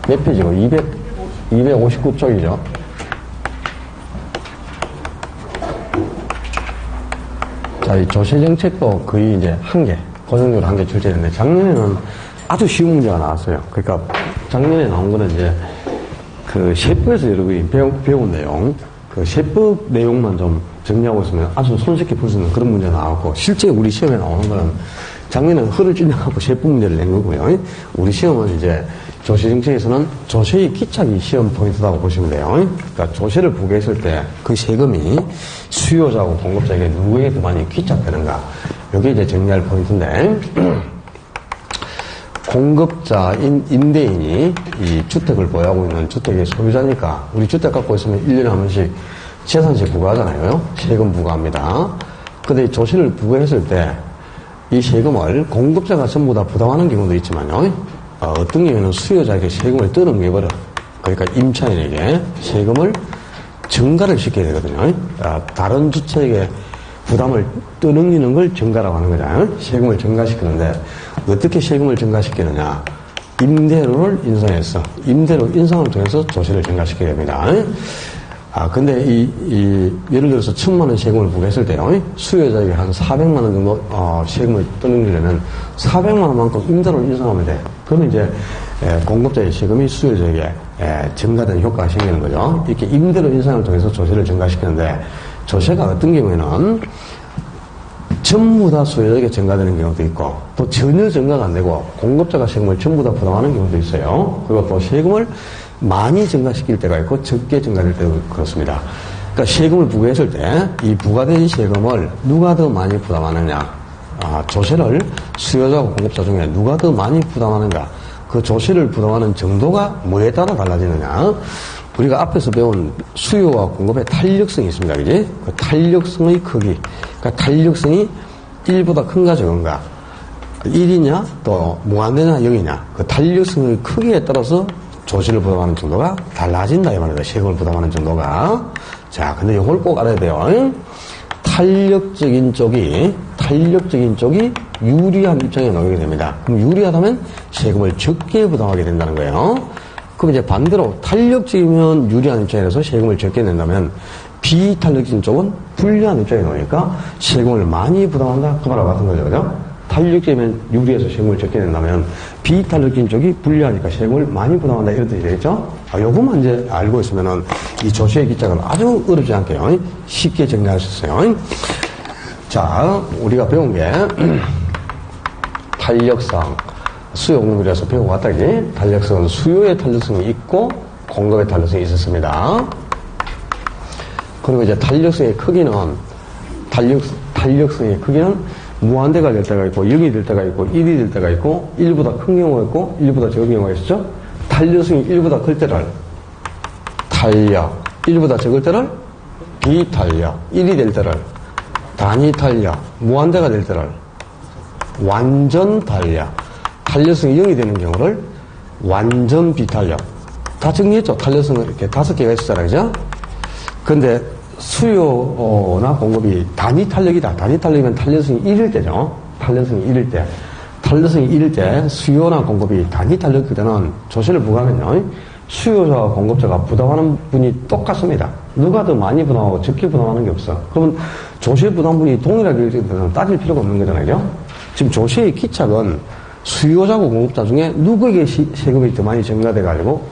몇 페이지고? 259쪽이죠. 자, 이 조세정책도 거의 이제 한 개, 고정적으로 한 개 출제했는데, 작년에는 아주 쉬운 문제가 나왔어요. 그러니까, 작년에 나온 거는 이제, 그, 세법에서 여러분이 배운 내용, 그 세법 내용만 좀 정리하고 있으면 아주 손쉽게 풀 수 있는 그런 문제가 나왔고, 실제 우리 시험에 나오는 거는 작년에는 허를 찔려갖고 세법 문제를 낸 거고요. 우리 시험은 이제 조세정책에서는 조세의 기착이 시험 포인트라고 보시면 돼요. 그러니까 조세를 부과했을 때 그 세금이 수요자하고 공급자에게 누구에게 더 많이 기착되는가. 이게 이제 정리할 포인트인데, 공급자, 임대인이 이 주택을 보유하고 있는 주택의 소유자니까, 우리 주택 갖고 있으면 1년에 한 번씩 재산세 부과하잖아요. 세금 부과합니다. 근데 조세를 부과했을 때, 이 세금을 공급자가 전부 다 부담하는 경우도 있지만요. 어떤 경우에는 수요자에게 세금을 떠넘겨버려. 그러니까 임차인에게 세금을 증가를 시켜야 되거든요. 다른 주체에게 부담을 떠넘기는 걸 증가라고 하는 거잖아요. 세금을 증가시키는데 어떻게 세금을 증가시키느냐. 임대료를 인상해서 임대료 인상을 통해서 조세를 증가시켜야 됩니다. 근데 예를 들어서 1,000만 원 세금을 부과했을 때요. 수요자에게 한 400만 원 정도, 세금을 떠넘기려면 400만 원만큼 임대료를 인상하면 돼. 그러면 이제, 공급자의 세금이 수요자에게, 증가되는 효과가 생기는 거죠. 이렇게 임대료 인상을 통해서 조세를 증가시키는데, 조세가 어떤 경우에는 전부 다 수요자에게 증가되는 경우도 있고, 또 전혀 증가가 안 되고, 공급자가 세금을 전부 다 부담하는 경우도 있어요. 그리고 또 세금을 많이 증가시킬 때가 있고 적게 증가될 때도 그렇습니다. 그러니까 세금을 부과했을 때 이 부과된 세금을 누가 더 많이 부담하느냐. 조세를 수요자와 공급자 중에 누가 더 많이 부담하는가. 그 조세를 부담하는 정도가 뭐에 따라 달라지느냐. 우리가 앞에서 배운 수요와 공급의 탄력성이 있습니다. 그지? 그 탄력성의 크기. 그러니까 탄력성이 1보다 큰가 적은가. 1이냐 또 무한대냐 0이냐. 그 탄력성의 크기에 따라서 조세를 부담하는 정도가 달라진다 이 말이다. 세금을 부담하는 정도가. 자, 근데 이걸 꼭 알아야 돼요. 탄력적인 쪽이 유리한 입장에 놓이게 됩니다. 그럼 유리하다면 세금을 적게 부담하게 된다는 거예요. 그럼 이제 반대로 탄력적이면 유리한 입장에서 세금을 적게 낸다면 비탄력적인 쪽은 불리한 입장에 놓으니까 세금을 많이 부담한다. 그 말과 같은 거죠. 그죠? 탄력적이면 유리해서 세금을 적게 낸다면 비탄력적인 쪽이 불리하니까 세금을 많이 부담한다 이런 뜻이 되겠죠? 요것만 이제 알고 있으면은 이 조세의 기착은 아주 어렵지 않게 쉽게 정리할 수 있어요. 자, 우리가 배운 게 탄력성, 수요 공급이라서 배우고 왔다기. 탄력성은 수요의 탄력성이 있고 공급의 탄력성이 있었습니다. 그리고 이제 탄력성의 크기는 탄력성의 크기는 무한대가 될 때가 있고 0이 될 때가 있고 1이 될 때가 있고 1보다 큰 경우가 있고 1보다 적은 경우가 있었죠. 탄력성이 1보다 클 때를 탄력, 1보다 적을 때를 비탄력, 1이 될 때를 단위 탄력, 무한대가 될 때를 완전 탄력, 탄력성이 0이 되는 경우를 완전 비탄력. 다 정리했죠. 탄력성은 이렇게 5개가 있었잖아요. 그죠? 근데 수요나 공급이 단위 탄력이다. 단위 탄력이면 탄력성이 1일 때죠. 탄력성이 1일 때. 탄력성이 1일 때 수요나 공급이 단위 탄력일 때는 조세를 부과하면요. 수요자와 공급자가 부담하는 분이 똑같습니다. 누가 더 많이 부담하고 적게 부담하는 게 없어. 그러면 조세 부담분이 동일하게 일정이 되면 따질 필요가 없는 거잖아요. 지금 조세의 기착은 수요자고 공급자 중에 누구에게 세금이 더 많이 증가돼가지고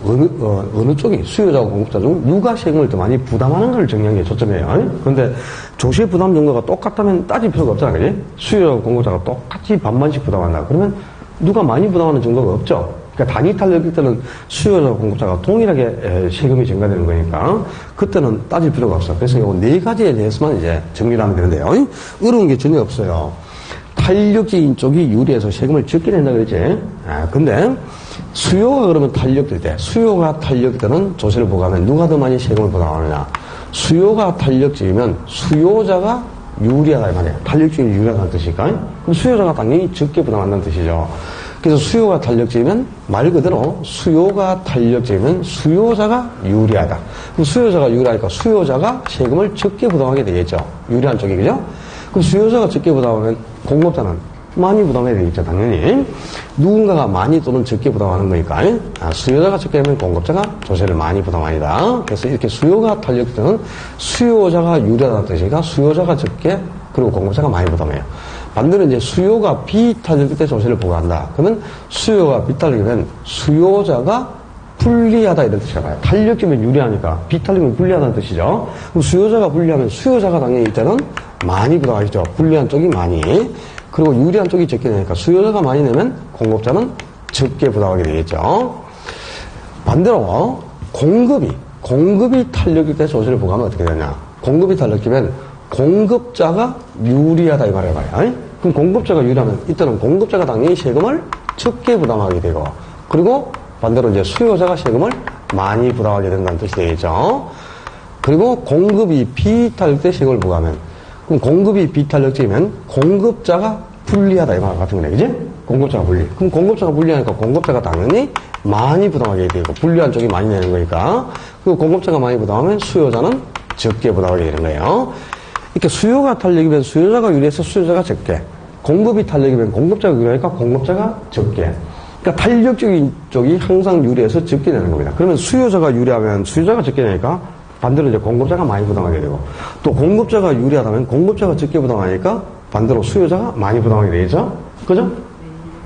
어느 쪽이 수요자고 공급자 중 누가 세금을 더 많이 부담하는가를 정리하는 게 초점이에요. 그런데 조세 부담 정도가 똑같다면 따질 필요가 없잖아, 그지? 수요자고 공급자가 똑같이 반반씩 부담한다. 그러면 누가 많이 부담하는 정도가 없죠. 그러니까 단위 탄력일 때는 수요자와 공급자가 동일하게 세금이 증가되는 거니까 그때는 따질 필요가 없어. 그래서 이 네 가지에 대해서만 이제 정리를 하면 되는데요. 어려운 게 전혀 없어요. 탄력적인 쪽이 유리해서 세금을 적게 낸다 그랬지. 근데 수요가 그러면 탄력될 때, 수요가 탄력될 때는 조세를 부과하면 누가 더 많이 세금을 부담하느냐. 수요가 탄력적이면 수요자가 유리하다 이 말이에요. 탄력적인 유리하다는 뜻이니까. 그럼 수요자가 당연히 적게 부담한다는 뜻이죠. 그래서 수요가 탄력적이면 말 그대로 수요가 탄력적이면 수요자가 유리하다. 그럼 수요자가 유리하니까 수요자가 세금을 적게 부담하게 되겠죠. 유리한 쪽이, 그죠? 그럼 수요자가 적게 부담하면 공급자는 많이 부담해야 되겠죠, 당연히. 누군가가 많이 또는 적게 부담하는 거니까. 수요자가 적게 되면 공급자가 조세를 많이 부담합니다. 그래서 이렇게 수요가 탄력될 때는 수요자가 유리하다는 뜻이니까 수요자가 적게, 그리고 공급자가 많이 부담해요. 반대로 이제 수요가 비탄력될 때 조세를 부과한다. 그러면 수요가 비탄력이면 수요자가 불리하다 이런 뜻이잖아요. 탄력이면 유리하니까 비탄력이면 불리하다는 뜻이죠. 그럼 수요자가 불리하면 수요자가 당연히 이때는 많이 부담하시죠. 불리한 쪽이 많이. 그리고 유리한 쪽이 적게 되니까 수요자가 많이 내면 공급자는 적게 부담하게 되겠죠. 반대로 공급이 탄력일 때 조세를 부과하면 어떻게 되냐. 공급이 탄력이면 공급자가 유리하다 이 말이에요. 그럼 공급자가 유리하면 이때는 공급자가 당연히 세금을 적게 부담하게 되고, 그리고 반대로 이제 수요자가 세금을 많이 부담하게 된다는 뜻이 되겠죠. 그리고 공급이 비탄력 때 세금을 부과하면, 그럼 공급이 비탄력적이면 공급자가 불리하다 이 말 같은 거네, 그지? 공급자가 불리. 그럼 공급자가 불리하니까 공급자가 당연히 많이 부담하게 되고, 불리한 쪽이 많이 내는 거니까. 그리고 공급자가 많이 부담하면 수요자는 적게 부담하게 되는 거예요. 이렇게 수요가 탄력이면 수요자가 유리해서 수요자가 적게, 공급이 탄력이면 공급자가 유리하니까 공급자가 적게. 그러니까 탄력적인 쪽이 항상 유리해서 적게 되는 겁니다. 그러면 수요자가 유리하면 수요자가 적게 되니까 반대로 이제 공급자가 많이 부담하게 되고, 또 공급자가 유리하다면 공급자가 적게 부담하니까 반대로 수요자가 많이 부담하게 되겠죠? 그죠?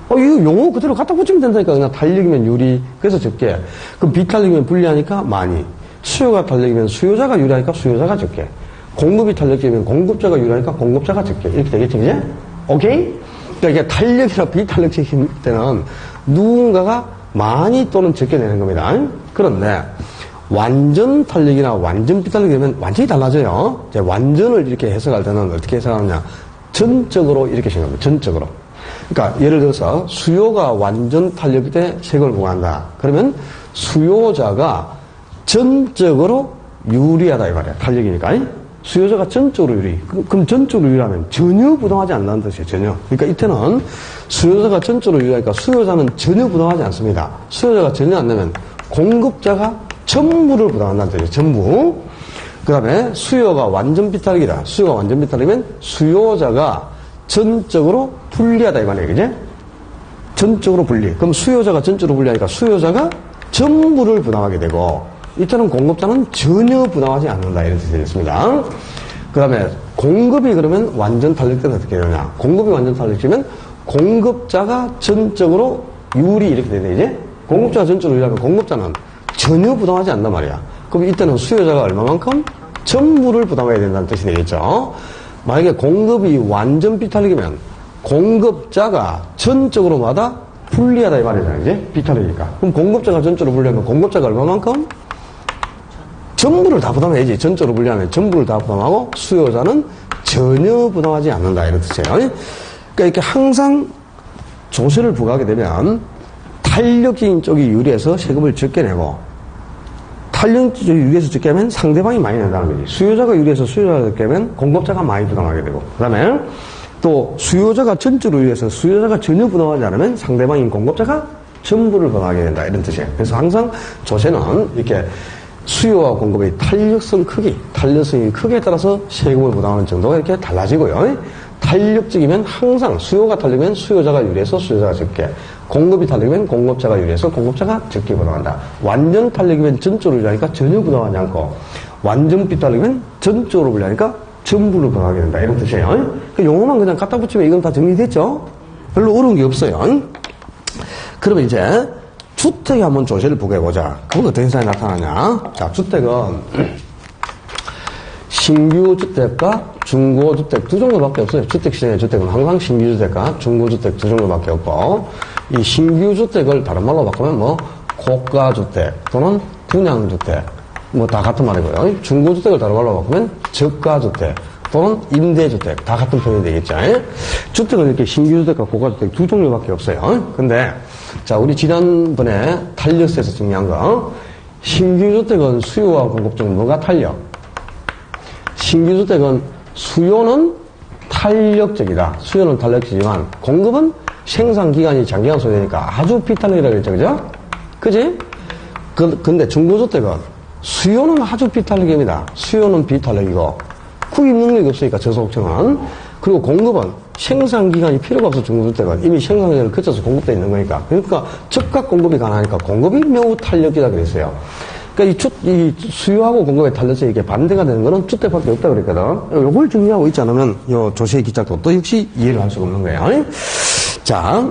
이거 용어 그대로 갖다 붙이면 된다니까. 그냥 탄력이면 유리, 그래서 적게. 그럼 비탄력이면 불리하니까 많이. 수요가 탄력이면 수요자가 유리하니까 수요자가 적게. 공급이 탄력적이면 공급자가 유리하니까 공급자가 적게. 이렇게 되겠죠, 이제? 오케이? 그러니까 이게 탄력이나 비탄력적일 때는 누군가가 많이 또는 적게 내는 겁니다. 그런데 완전 탄력이나 완전 비탄력이 되면 완전히 달라져요. 이제 완전을 이렇게 해석할 때는 어떻게 해석하느냐. 전적으로 이렇게 생각합니다. 전적으로. 그러니까 예를 들어서 수요가 완전 탄력일 때 세금을 부과한다. 그러면 수요자가 전적으로 유리하다 이 말이야. 탄력이니까. 수요자가 전적으로 유리. 그럼 전적으로 유리하면 전혀 부담하지 않는다는 뜻이에요. 전혀. 그러니까 이때는 수요자가 전적으로 유리하니까 수요자는 전혀 부담하지 않습니다. 수요자가 전혀 안 내면 공급자가 전부를 부담한다는 뜻이에요. 전부. 그 다음에 수요가 완전 비탄력이다. 수요가 완전 비탄력이면 수요자가 전적으로 불리하다 이 말이에요. 그지? 전적으로 불리. 그럼 수요자가 전적으로 불리하니까 수요자가 전부를 부담하게 되고, 이때는 공급자는 전혀 부담하지 않는다 이런 뜻이 되겠습니다. 그 다음에 공급이 그러면 완전 탄력 때는 어떻게 되냐. 공급이 완전 탄력이면 공급자가 전적으로 유리 이렇게 되네 이제. 공급자가 전적으로 유리하면 공급자는 전혀 부담하지 않단 말이야. 그럼 이때는 수요자가 얼마만큼? 전부를 부담해야 된다는 뜻이 되겠죠. 만약에 공급이 완전 비탄력이면 공급자가 전적으로마다 불리하다 이 말이잖아요. 이제 비탄력이니까. 그럼 공급자가 전적으로 불리하면 공급자가 얼마만큼? 전부를 다 부담해야지. 전적으로 불리하면 전부를 다 부담하고 수요자는 전혀 부담하지 않는다 이런 뜻이에요. 그러니까 이렇게 항상 조세를 부과하게 되면 탄력적인 쪽이 유리해서 세금을 적게 내고, 탄력적인 쪽이 유리해서 적게 하면 상대방이 많이 낸다는 거지. 수요자가 유리해서 수요자가 적게 하면 공급자가 많이 부담하게 되고, 그 다음에 또 수요자가 전적으로 유리해서 수요자가 전혀 부담하지 않으면 상대방인 공급자가 전부를 부담하게 된다 이런 뜻이에요. 그래서 항상 조세는 이렇게 수요와 공급의 탄력성이 크기에 따라서 세금을 부담하는 정도가 이렇게 달라지고요. 탄력적이면 항상 수요가 탄력이면 수요자가 유리해서 수요자가 적게, 공급이 탄력이면 공급자가 유리해서 공급자가 적게 부담한다. 완전 탄력이면 전적으로 유리하니까 전혀 부담하지 않고, 완전 비탄력이면 전적으로 불리하니까 전부를 부담하게 된다 이런 뜻이에요. 그 용어만 그냥 갖다 붙이면 이건 다 정리됐죠? 별로 어려운 게 없어요. 그러면 이제 주택에 한번 조세를 부과해보자. 그건 어떤 현상이 나타나냐? 자, 주택은 신규주택과 중고주택 두 종류밖에 없어요. 주택시장의 주택은 항상 신규주택과 중고주택 두 종류밖에 없고, 이 신규주택을 다른 말로 바꾸면 뭐 고가주택 또는 분양주택 뭐 다 같은 말이고요. 중고주택을 다른 말로 바꾸면 저가주택 또는 임대주택 다 같은 표현이 되겠죠. 주택은 이렇게 신규주택과 고가주택 두 종류밖에 없어요. 근데 자, 우리 지난번에 탄력세에서 정리한 거, 신규주택은 수요와 공급 중 뭐가 탄력? 신규주택은 수요는 탄력적이다. 수요는 탄력적이지만 공급은 생산기간이 장기간 소요되니까 아주 비탄력이라고 했죠. 그죠? 그지? 근데 중고주택은 수요는 아주 비탄력입니다. 수요는 비탄력이고 구입 능력이 없으니까 저소득층은. 그리고 공급은 생산기간이 필요가 없어, 중고주택은. 이미 생산기간을 거쳐서 공급되어 있는 거니까. 그러니까 즉각 공급이 가능하니까 공급이 매우 탄력기다 그랬어요. 그러니까 이 수요하고 공급의 탄력성이 이렇게 반대가 되는 거는 주택밖에 없다 그랬거든. 요걸 정리하고 있지 않으면 요 조세의 기착도 또 역시 이해를 할 수가 없는 거예요. 자,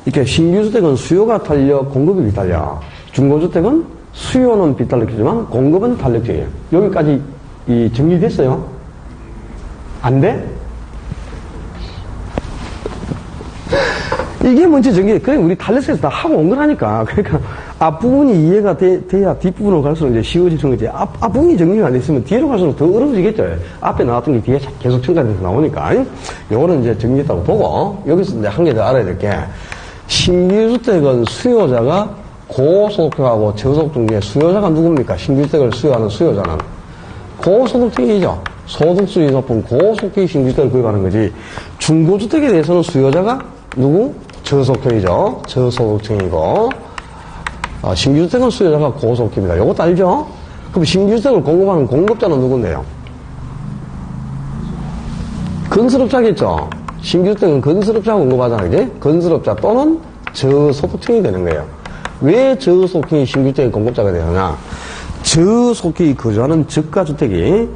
이렇게 신규주택은 수요가 탄력, 공급이 비탄력. 중고주택은 수요는 비탄력이지만 공급은 탄력적이에요. 여기까지 정리됐어요? 안 돼? 이게 먼저 정리, 그래, 우리 탄력성에서 다 하고 온 거라니까. 그러니까, 앞부분이 이해가 돼야 뒷부분으로 갈수록 이제 쉬워지는 거지. 앞부분이 정리가 안 됐으면 뒤로 갈수록 더 어려워지겠죠. 앞에 나왔던 게 뒤에 계속 첨가돼서 나오니까. 요거는 이제 정리했다고 보고, 여기서 이제 한 개 더 알아야 될 게, 신규주택은 수요자가 고소득하고 저소득 중에 수요자가 누굽니까? 신규주택을 수요하는 수요자는. 고소득층이죠. 소득수준이 높은 고소득이 신규주택을 구입하는 거지. 중고주택에 대해서는 수요자가 누구? 저소득이죠. 저소득층이고. 신규주택은 수요자가 고소득입니다. 요것도 알죠? 그럼 신규주택을 공급하는 공급자는 누군데요? 건설업자겠죠? 신규주택은 건설업자가 공급하잖아요. 그지? 건설업자 또는 저소득층이 되는 거예요. 왜 저소득층이 신규주택의 공급자가 되느냐? 저소득이 거주하는 저가주택이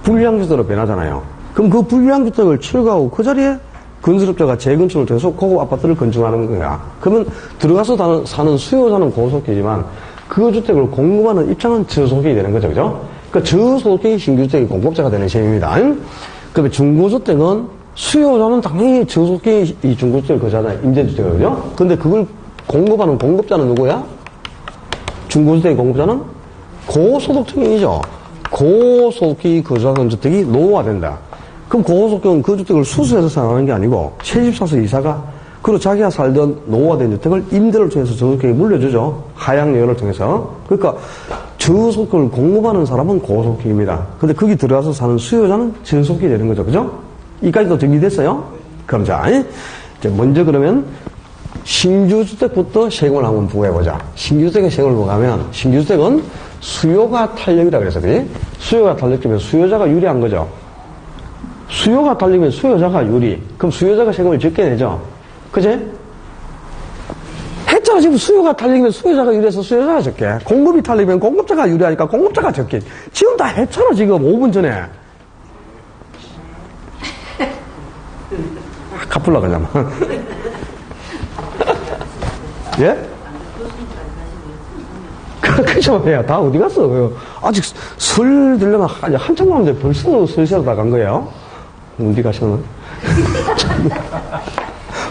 불량주택으로 변하잖아요. 그럼 그 불량주택을 철거하고 그 자리에 건설업자가 재건축을 해서 고급 아파트를 건축하는 거야. 그러면 들어가서 사는 수요자는 고소득이지만 그 주택을 공급하는 입장은 저소득이 되는 거죠. 그죠? 그러니까 저소득이 신규주택의 공급자가 되는 셈입니다. 그러면 중고주택은 수요자는 당연히 저소득이 이 중고주택을 거주하잖아요. 임대주택을. 그죠? 근데 그걸 공급하는 공급자는 누구야? 중고주택의 공급자는 고소득층이죠. 고소득이 거주하는 주택이 노후화된다. 그럼 고소득은 그 주택을 수수해서 사용하는 게 아니고 새집 사서 이사가 그리고 자기가 살던 노후화된 주택을 임대를 통해서 저소득에게 물려주죠. 하향 예언을 통해서. 그러니까 저소득을 공급하는 사람은 고소득입니다. 근데 거기 들어가서 사는 수요자는 저소득이 되는 거죠. 그죠? 이까지도 정리됐어요? 그럼 자, 이제 먼저 그러면 신규주택부터 세금을 한번 부과해보자. 신규주택의 세금을 부과하면 신규주택은 수요가 탄력이라 그래서 그지? 수요가 탄력이면 수요자가 유리한 거죠. 수요가 달리면 수요자가 유리. 그럼 수요자가 세금을 적게 내죠. 그제? 했잖아. 지금 수요가 달리면 수요자가 유리해서 수요자가 적게. 공급이 달리면 공급자가 유리하니까 공급자가 적게. 지금 다 했잖아. 지금 5분 전에. 갚으려 그러잖아. 예? 그죠? 야, 다 어디 갔어? 아직 설 들려면 한참 남았는데 벌써 설세로 다 간 거예요? 어디 가시나?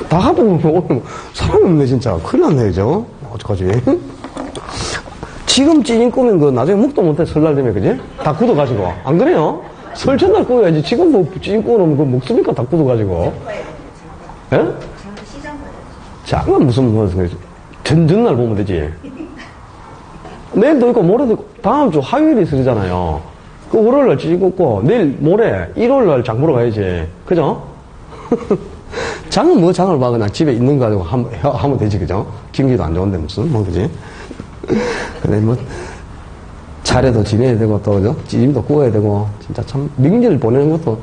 다 가보면 오늘 사람이 없네, 진짜. 큰일 났네, 그죠? 어떡하지? 지금 찌인 꾸면 그 나중에 묵도 못해, 설날 되면, 그지? 다 굳어가지고. 안 그래요? 설 전날 꾸어야지. 지금 뭐 찌인 꾸어놓으면 그 먹습니까? 다 굳어가지고. 예? 장은 무슨, 전날 보면 되지. 내일도 있고, 모레도 있고, 다음 주 화요일이 설이잖아요. 그 월요일날 찌진 꽂고, 내일 모레, 일요일날 장 보러 가야지. 그죠? 장은 뭐 장을 봐. 그냥 집에 있는 거 가지고 하면 되지. 그죠? 경기도 안 좋은데 무슨, 뭐, 그지? 근데 뭐, 차례도 지내야 되고, 또, 그죠? 찌짐도 구워야 되고, 진짜 참, 명절 보내는 것도,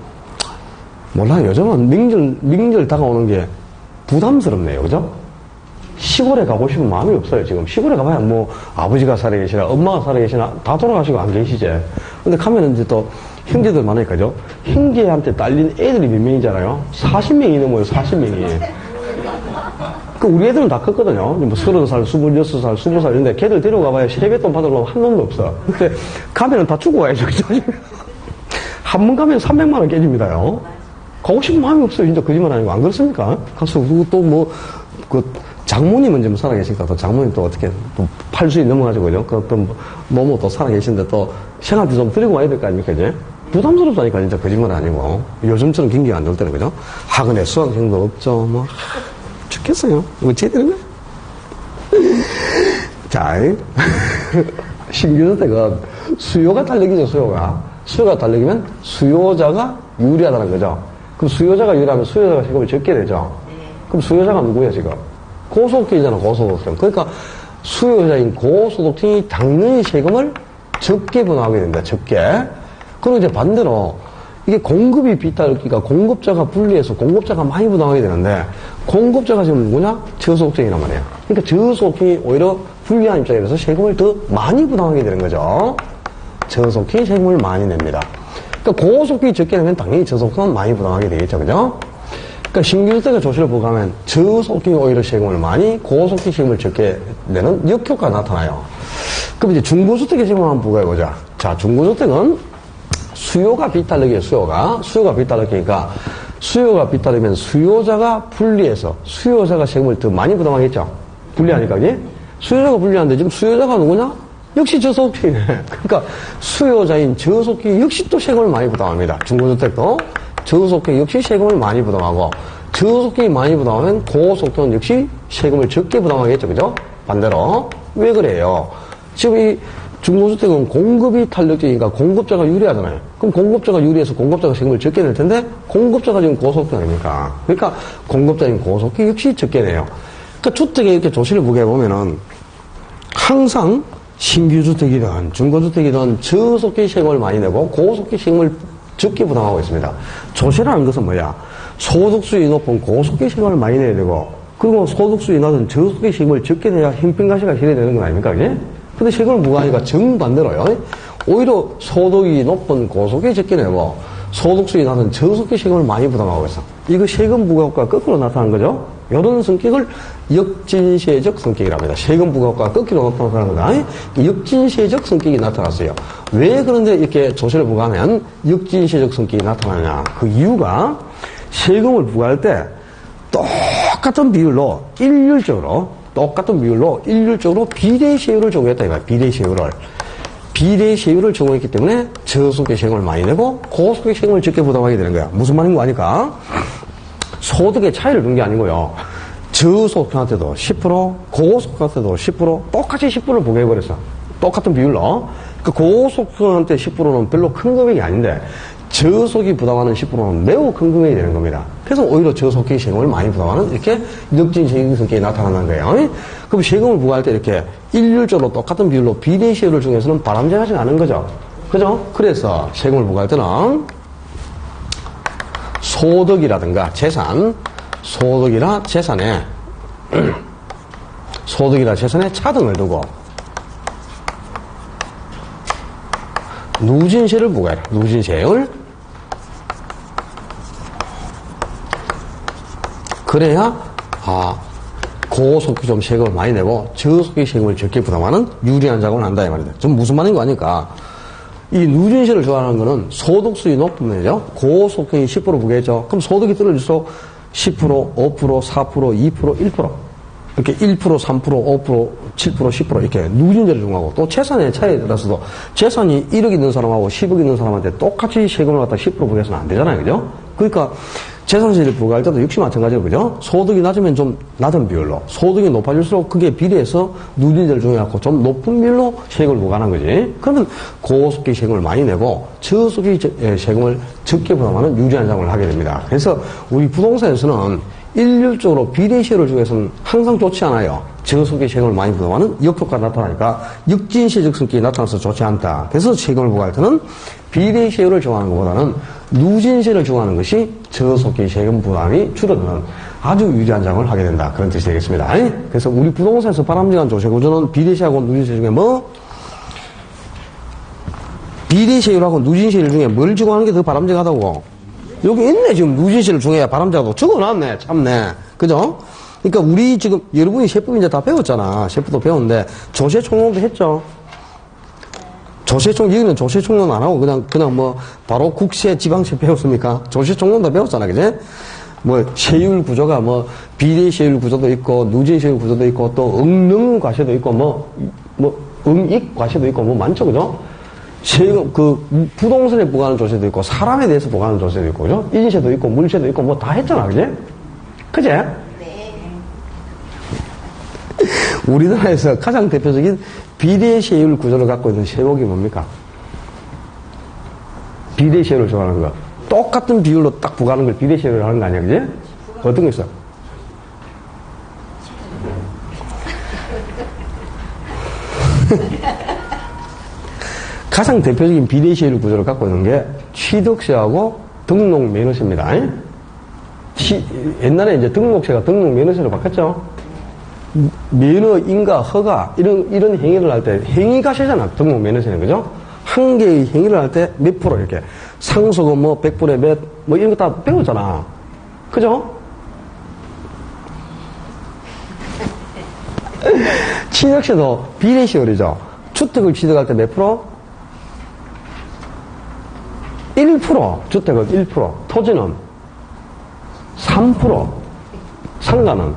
몰라. 요즘은 명절 다가오는 게 부담스럽네요. 그죠? 시골에 가고 싶은 마음이 없어요, 지금. 시골에 가봐야 뭐, 아버지가 살아 계시나, 엄마가 살아 계시나, 다 돌아가시고 안 계시지. 근데 가면은 이제 또, 형제들 많으니까, 죠? 형제한테 딸린 애들이 몇 명이잖아요? 40명이 넘어요, 40명이. 그, 우리 애들은 다 컸거든요. 뭐, 30살, 26살, 20살, 이런데 걔들 데려가봐야 세뱃돈 받으려면 한 놈도 없어. 근데, 가면은 다 죽고 와야죠, 그죠? 한 번 가면 300만원 깨집니다요. 가고 싶은 마음이 없어요, 진짜 거짓말 아니고. 안 그렇습니까? 가서, 또 뭐, 장모님은 좀 살아계시니까 또 장모님 또 어떻게 또 80이 넘어가지고 그죠? 그 어떤 뭐뭐 또 살아계신데 또 생활비 좀 드리고 와야 될 거 아닙니까 이제? 부담스럽다니까 진짜 거짓말 아니고 요즘처럼 경기가 안 좋을 때는 그죠? 학원에 수강생도 없죠 뭐 죽겠어요. 어찌해야 되는 거야? 자 신규주택은 수요가 달리기죠. 수요가 달리기면 수요자가 유리하다는 거죠. 그럼 수요자가 유리하면 수요자가 세금을 적게 내죠. 그럼 수요자가 누구야 지금? 고소득층이잖아, 고소득층. 그러니까 수요자인 고소득층이 당연히 세금을 적게 부과하게 된다, 적게. 그럼 이제 반대로 이게 공급이 비탈기가 공급자가 분리해서 공급자가 많이 부담하게 되는데, 공급자가 지금 누구냐? 저소득층이란 말이에요. 그러니까 저소득층이 오히려 불리한 입장에서 세금을 더 많이 부담하게 되는 거죠. 저소득층이 세금을 많이 냅니다. 그러니까 고소득이 적게 내면 당연히 저소득층은 많이 부담하게 되겠죠. 그죠? 그러니까 신규주택의 조시를 보고 하면 저소득이 오히려 세금을 많이, 고소득이 세금을 적게 내는 역효과가 나타나요. 그럼 이제 중고주택의 세금을 한번 부과해보자. 자, 중고주택은 수요가 비탈력이에요, 수요가 비탈력이니까 수요가 비탈이면 수요자가 분리해서 수요자가 세금을 더 많이 부담하겠죠. 분리하니까, 그지? 수요자가 분리하는데 지금 수요자가 누구냐? 역시 저소득층이네. 그러니까 수요자인 저소득층이 역시 또 세금을 많이 부담합니다. 중고주택도 저소득층이 역시 세금을 많이 부담하고, 저소득층이 많이 부담하면 고소득층은 역시 세금을 적게 부담하겠죠. 그죠? 반대로. 왜 그래요? 지금 이 중고주택은 공급이 탄력적이니까 공급자가 유리하잖아요. 그럼 공급자가 유리해서 공급자가 세금을 적게 낼 텐데, 공급자가 지금 고소득층 아닙니까? 그러니까 공급자인 고소득층이 역시 적게 내요. 그러니까 주택에 이렇게 조시를 보게 보면은 항상 신규주택이든 중고주택이든 저소득 세금을 많이 내고 고소득 세금을 적게 부담하고 있습니다. 조시라는 것은 뭐야? 소득수익이 높은 고소득 세금을 많이 내야 되고, 그리고 소득수익이 낮은 저소득 세금을 적게 내야 형평가시가 실현되는 건 아닙니까? 그지? 근데 세금을 부과하니까 정반대로요. 오히려 소득이 높은 고소득이 적게 내고 소득수익이 낮은 저소득 세금을 많이 부담하고 있어. 이거 세금 부과 효과가 거꾸로 나타난 거죠. 이런 성격을 역진세적 성격이랍니다. 세금 부과 효과가 거꾸로 나타나는 거다. 역진세적 성격이 나타났어요. 왜 그런데 이렇게 조세를 부과하면 역진세적 성격이 나타나냐. 그 이유가 세금을 부과할 때 똑같은 비율로 일률적으로 비례세율을 적용했다 이거야. 비례세율을 적용했기 때문에 저소득 세금을 많이 내고 고소득 세금을 적게 부담하게 되는 거야. 무슨 말인 거 아니까? 소득의 차이를 둔 게 아니고요. 저소득한테도 10%, 고소득한테도 10%, 똑같이 10%를 부과해버렸어. 똑같은 비율로. 그 고소득한테 10%는 별로 큰 금액이 아닌데, 저소득이 부담하는 10%는 매우 큰 금액이 되는 겁니다. 그래서 오히려 저소득 세금을 많이 부담하는 이렇게 역진세금 성격이 나타나는 거예요. 그럼 세금을 부과할 때 이렇게 일률적으로 똑같은 비율로 비례세율을 중에서는 바람직하지 않은 거죠. 그죠? 그래서 세금을 부과할 때는 소득이라든가 재산, 소득이나 재산에 차등을 두고 누진세를 부과해라. 누진세율. 그래야 고소득이 좀 세금을 많이 내고 저소득이 세금을 적게 부담하는 유리한 작업을 한다 이 말이다. 좀 무슨 말인 거 아니까? 이 누진세를 좋아하는 거는 소득수익이 높으면 되죠. 고소득이 10% 부과했죠. 그럼 소득이 떨어질수록 10%, 5%, 4%, 2%, 1% 이렇게 1%, 3%, 5%, 7%, 10% 이렇게 누진세를 중하고, 또 재산의 차이에 따라서도 재산이 1억 있는 사람하고 10억 있는 사람한테 똑같이 세금을 갖다 10% 부과해서는 안 되잖아요. 그죠? 그러니까 재산세를 부과할 때도 역시 마찬가지로, 그죠? 소득이 낮으면 좀 낮은 비율로, 소득이 높아질수록 그게 비례해서 누진세를 중해갖고 좀 높은 비율로 세금을 부과하는 거지. 그러면 고소득 세금을 많이 내고 저소득 세금을 적게 부담하는 유리한 작업을 하게 됩니다. 그래서 우리 부동산에서는 일률적으로 비례세율을 중에서는 항상 좋지 않아요. 저소득 세금을 많이 부담하는 역효과가 나타나니까 역진세적 성격이 나타나서 좋지 않다. 그래서 세금을 부과할 때는 비례세율을 정하는 것보다는 누진세를 정하는 것이 저소득 세금 부담이 줄어드는 아주 유리한 작업을 하게 된다. 그런 뜻이 되겠습니다. 그래서 우리 부동산에서 바람직한 조세구조는 비례세하고 누진세 중에 비례세율하고 누진세율 중에 뭘 적용하는 게 더 바람직하다고? 여기 있네. 지금 누진세를 중에 바람직하다고 적어놨네. 참네. 그죠? 그러니까 우리 지금 여러분이 세법 이제 다 배웠잖아. 세법도 배웠는데 조세총론도 했죠. 여기는 조세총론 안 하고 그냥 뭐 바로 국세, 지방세 배웠습니까? 조세총론 다 배웠잖아. 그지? 뭐 세율 구조가 뭐 비례세율 구조도 있고 누진세율 구조도 있고 또 응능과세도 있고 뭐 응익과세도 있고 뭐 많죠. 그죠? 세금, 부동산에 부과하는 조세도 있고, 사람에 대해서 부과하는 조세도 있고, 그죠? 인세도 있고, 물세도 있고, 뭐 다 했잖아, 그지? 그지? 네. 우리나라에서 가장 대표적인 비례세율 구조를 갖고 있는 세목이 뭡니까? 비례세율을 정하는 거. 똑같은 비율로 딱 부과하는 걸 비례세율을 하는 거 아니야, 그지? 어떤 거 있어? 가장 대표적인 비대시율 구조를 갖고 있는 게 취득세하고 등록면허세입니다. 옛날에 이제 등록세가 등록면허세로 바뀌었죠. 면허, 인가, 허가 이런 행위를 할 때 행위가세잖아. 등록면허세는 그죠? 한 개의 행위를 할 때 몇 프로 이렇게 상속은 뭐 100%에 몇 뭐 이런 거 다 배웠잖아. 그죠? 취득세도 비례시율이죠. 주택을 취득할 때 몇 프로? 1%. 주택은 1%. 토지는 3%. 상가는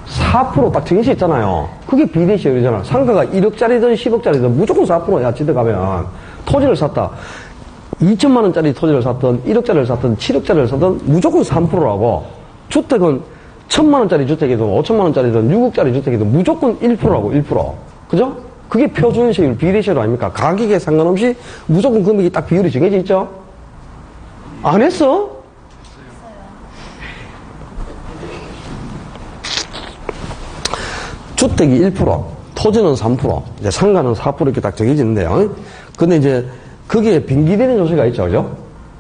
4% 딱 정해져 있잖아요. 그게 비례시율이잖아. 상가가 1억짜리든 10억짜리든 무조건 4%야, 취득하면. 토지를 샀다. 2천만 원짜리 토지를 샀든 1억짜리를 샀든 7억짜리를 샀든 무조건 3%라고. 주택은 1,000만 원짜리 주택이든 5천만 원짜리든 6억짜리 주택이든 무조건 1%라고, 1%. 그죠? 그게 표준세율, 비례시율 아닙니까? 가격에 상관없이 무조건 금액이 딱 비율이 정해져 있죠? 안 했어? 주택이 1%, 토지는 3%, 이제 상가는 4% 이렇게 딱 정해지는데요. 근데 이제 거기에 빙기되는 조세가 있죠, 그죠?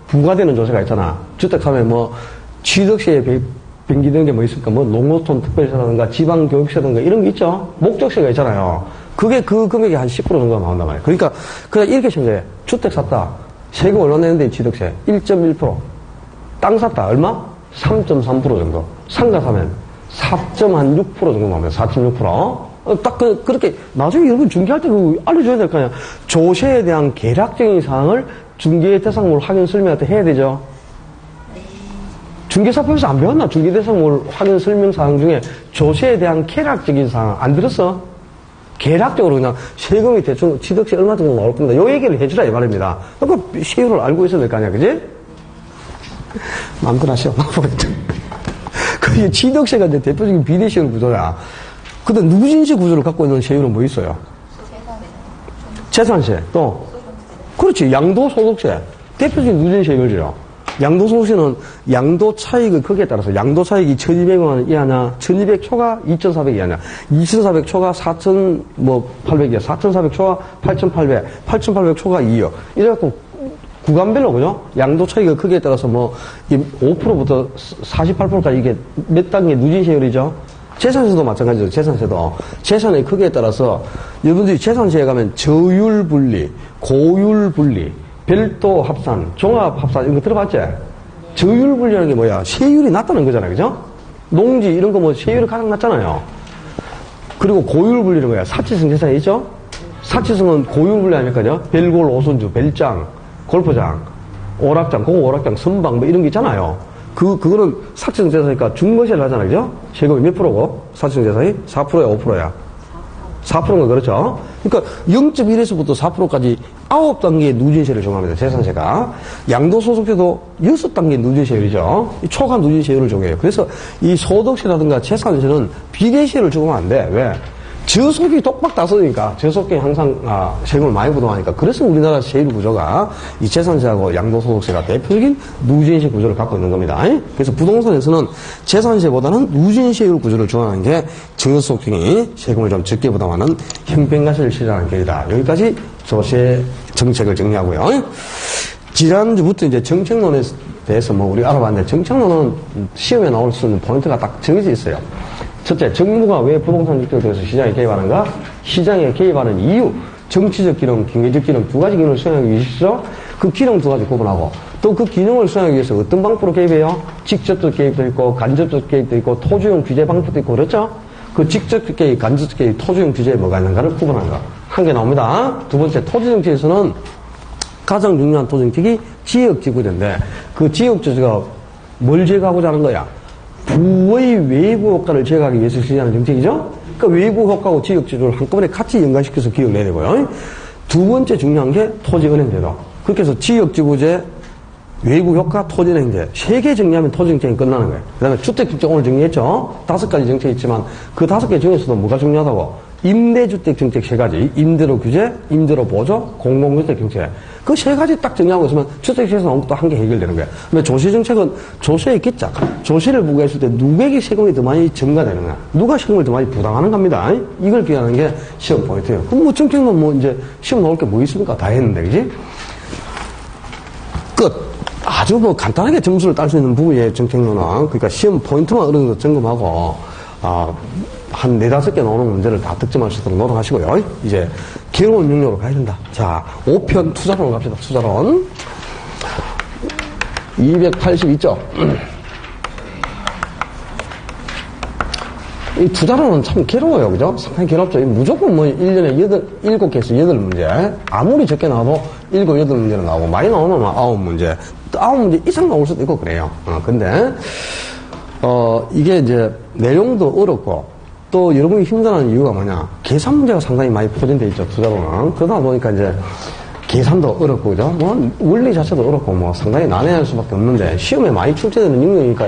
부과되는 조세가 있잖아. 주택 사면 뭐 취득세에 빙기되는 게 뭐 있습니까? 뭐 농어촌 특별세라든가 지방교육세라든가 이런 게 있죠? 목적세가 있잖아요. 그게 그 금액이 한 10% 정도가 나온단 말이에요. 그러니까 그냥 이렇게 생각해. 주택 샀다. 세금 얼마 내는데 취득세 1.1%. 땅 샀다. 얼마? 3.3% 정도. 상가 사면 4.6% 정도 나옵니다. 4.6%. 딱 그렇게 나중에 여러분 중개할 때 그거 알려줘야 될 거 아니야. 조세에 대한 계략적인 사항을 중개 대상물 확인 설명할 때 해야 되죠. 중개사법에서 안 배웠나? 중개 대상물 확인 설명 사항 중에 조세에 대한 계략적인 사항 안 들었어? 계략적으로 그냥 세금이 대충 취득세 얼마 정도 나올 겁니다. 요 얘기를 해주라 이 말입니다. 그러니까 세율을 알고 있어야 될 거 아니야, 그지? 마음껏 하시오. 그게 취득세가 이제 대표적인 비례시율 구조야. 근데 누진세 구조를 갖고 있는 세율은 뭐 있어요? 재산세. 또? 그렇지. 양도소득세. 대표적인 누진세율이죠. 양도소득세는 양도 차익의 크기에 따라서 양도 차익이 1,200원 이하냐, 1,200 초과 2,400 이하냐, 2,400 초과 4,800이야, 4,400 초과 8,800, 8,800 초과 2억. 이래갖고 구간별로, 그죠? 양도 차익의 크기에 따라서 뭐, 5%부터 48%까지 이게 몇 단계 누진세율이죠? 재산세도 마찬가지죠, 재산세도. 재산의 크기에 따라서, 여러분들이 재산세에 가면 저율 분리, 고율 분리, 별도 합산, 종합 합산, 이런 거 들어봤지? 저율 분리라는 게 뭐야? 세율이 낮다는 거잖아요, 그죠? 농지, 이런 거 뭐 세율이 가장 낮잖아요. 그리고 고율 분리는 뭐야? 사치성 재산이 있죠? 사치성은 고율 분리 아닙니까요? 별골, 오순주, 별장, 골프장, 오락장, 공오락장, 선방, 뭐 이런 게 있잖아요. 그거는 사치성 재산이니까 중과세를 하잖아요, 그죠? 세금이 몇 프로고? 사치성 재산이? 4%야, 5%야? 4%가 그렇죠? 그러니까 0.1에서부터 4%까지 9단계의 누진세를 정합니다. 재산세가. 양도소득세도 6단계 누진세율이죠. 초과 누진세율을 정해요. 그래서 이 소득세라든가 재산세는 비례세율을 적으면 안 돼. 왜? 저속이 똑박 다 써니까 저속이 항상 세금을 많이 부담하니까. 그래서 우리나라 세율 구조가 이 재산세하고 양도소득세가 대표적인 누진세 구조를 갖고 있는 겁니다. 그래서 부동산에서는 재산세보다는 누진세율 구조를 정하는 게 저속층이 세금을 좀 적게 부담하는 형평가세를 실현하는 길이다. 여기까지 조세 정책을 정리하고요. 지난주부터 이제 정책론에 대해서 뭐 우리 알아봤는데, 정책론은 시험에 나올 수 있는 포인트가 딱 정해져 있어요. 첫째, 정부가 왜 부동산 주택에 대해서 시장에 개입하는가? 시장에 개입하는 이유, 정치적 기능, 경제적 기능 두 가지 기능을 수행하기 위해서 그 기능 두 가지 구분하고, 또 그 기능을 수행하기 위해서 어떤 방법으로 개입해요? 직접적 개입도 있고, 간접적 개입도 있고, 토지용 규제 방법도 있고, 그렇죠? 그 직접적 개입, 간접적 개입, 토지용 규제에 뭐가 있는가를 구분하는 거. 한 개 나옵니다. 두 번째, 토지정책에서는 가장 중요한 토지정책이 지역지구제인데, 그 지역지구가 뭘 제거하고자 하는 거야? 부의 외부 효과를 제거하기 위해서 실시하는 정책이죠? 그러니까 외부 효과하고 지역지구를 한꺼번에 같이 연관시켜서 기억을 내야 되고요. 두 번째 중요한 게 토지은행제도. 그렇게 해서 지역지구제, 외부 효과, 토지은행제. 세 개 정리하면 토지정책이 끝나는 거예요. 그 다음에 주택정책 오늘 정리했죠? 5가지 정책이 있지만 그 5개 중에서도 뭐가 중요하다고? 임대주택 정책 세 가지, 임대료 규제, 임대료 보조, 공공주택 정책. 그 세 가지 딱 정리하고 있으면 주택시에서 나오면 또 한 개 해결되는 거야. 근데 조세정책은 조세에 있겠죠. 조세를 부과했을 때 누구에게 세금이 더 많이 증가되는 거야. 누가 세금을 더 많이 부담하는 겁니다. 이걸 기하는 게 시험 포인트예요. 그럼 뭐 정책은 뭐 이제 시험 나올 게 뭐 있습니까? 다 했는데, 그지? 끝. 아주 뭐 간단하게 점수를 딸 수 있는 부분이에요, 정책론은. 그러니까 시험 포인트만 어느 정도 점검하고, 한 4, 5개 나오는 문제를 다 득점할 수 있도록 노력하시고요. 이제 개론 영역으로 가야 된다. 자, 5편 투자론으로 갑시다. 투자론. 282쪽. 이 투자론은 참 괴로워요. 그죠? 상당히 괴롭죠. 무조건 뭐 1년에 7개에서 8문제. 아무리 적게 나와도 7, 8문제는 나오고, 많이 나오면 9문제. 9문제 이상 나올 수도 있고 그래요. 근데, 이게 이제 내용도 어렵고, 또 여러분이 힘들어하는 이유가 뭐냐. 계산 문제가 상당히 많이 포진되어 있죠. 투자론은. 그러다 보니까 이제 계산도 어렵고, 그죠? 뭐, 원리 자체도 어렵고, 뭐, 상당히 난해할 수밖에 없는데, 시험에 많이 출제되는 영역이니까,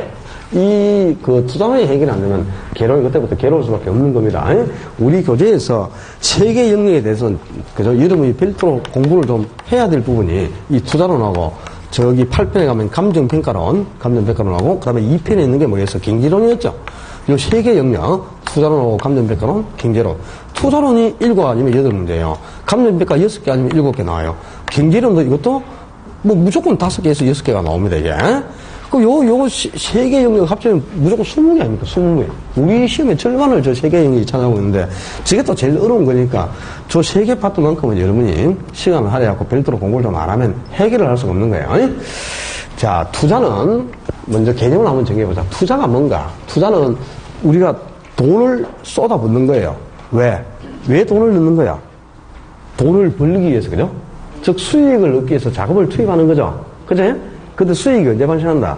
투자론이 해결이 안 되면, 그때부터 괴로울 수밖에 없는 겁니다. 우리 교재에서 세 개 영역에 대해서는, 그죠? 여러분이 별도로 공부를 좀 해야 될 부분이, 이 투자론하고, 저기 8편에 가면 감정평가론하고, 그 다음에 2편에 있는 게 뭐였어? 경제론이었죠? 요 세 개 영역, 투자론하고 감정평가론, 경제론. 투자론이 7 아니면 8문제예요. 감정평가 6개 아니면 7개 나와요. 경제론도 이것도 뭐 무조건 5개에서 6개가 나옵니다, 이게. 요 세 개 영역 합치면 무조건 20개 아닙니까? 20개. 우리 시험의 절반을 저 세 개 영역이 차지하고 있는데, 저게 또 제일 어려운 거니까, 저 세 개 파트만큼은 여러분이 시간을 할애하고 별도로 공부를 좀 안 하면 해결을 할 수가 없는 거예요. 자, 투자는, 먼저 개념을 한번 정해보자. 투자가 뭔가? 투자는 우리가 돈을 쏟아붓는 거예요. 왜 돈을 넣는 거야? 돈을 벌기 위해서, 그죠? 즉, 수익을 얻기 위해서 작업을 투입하는 거죠. 그죠? 근데 수익이 언제 발생한다?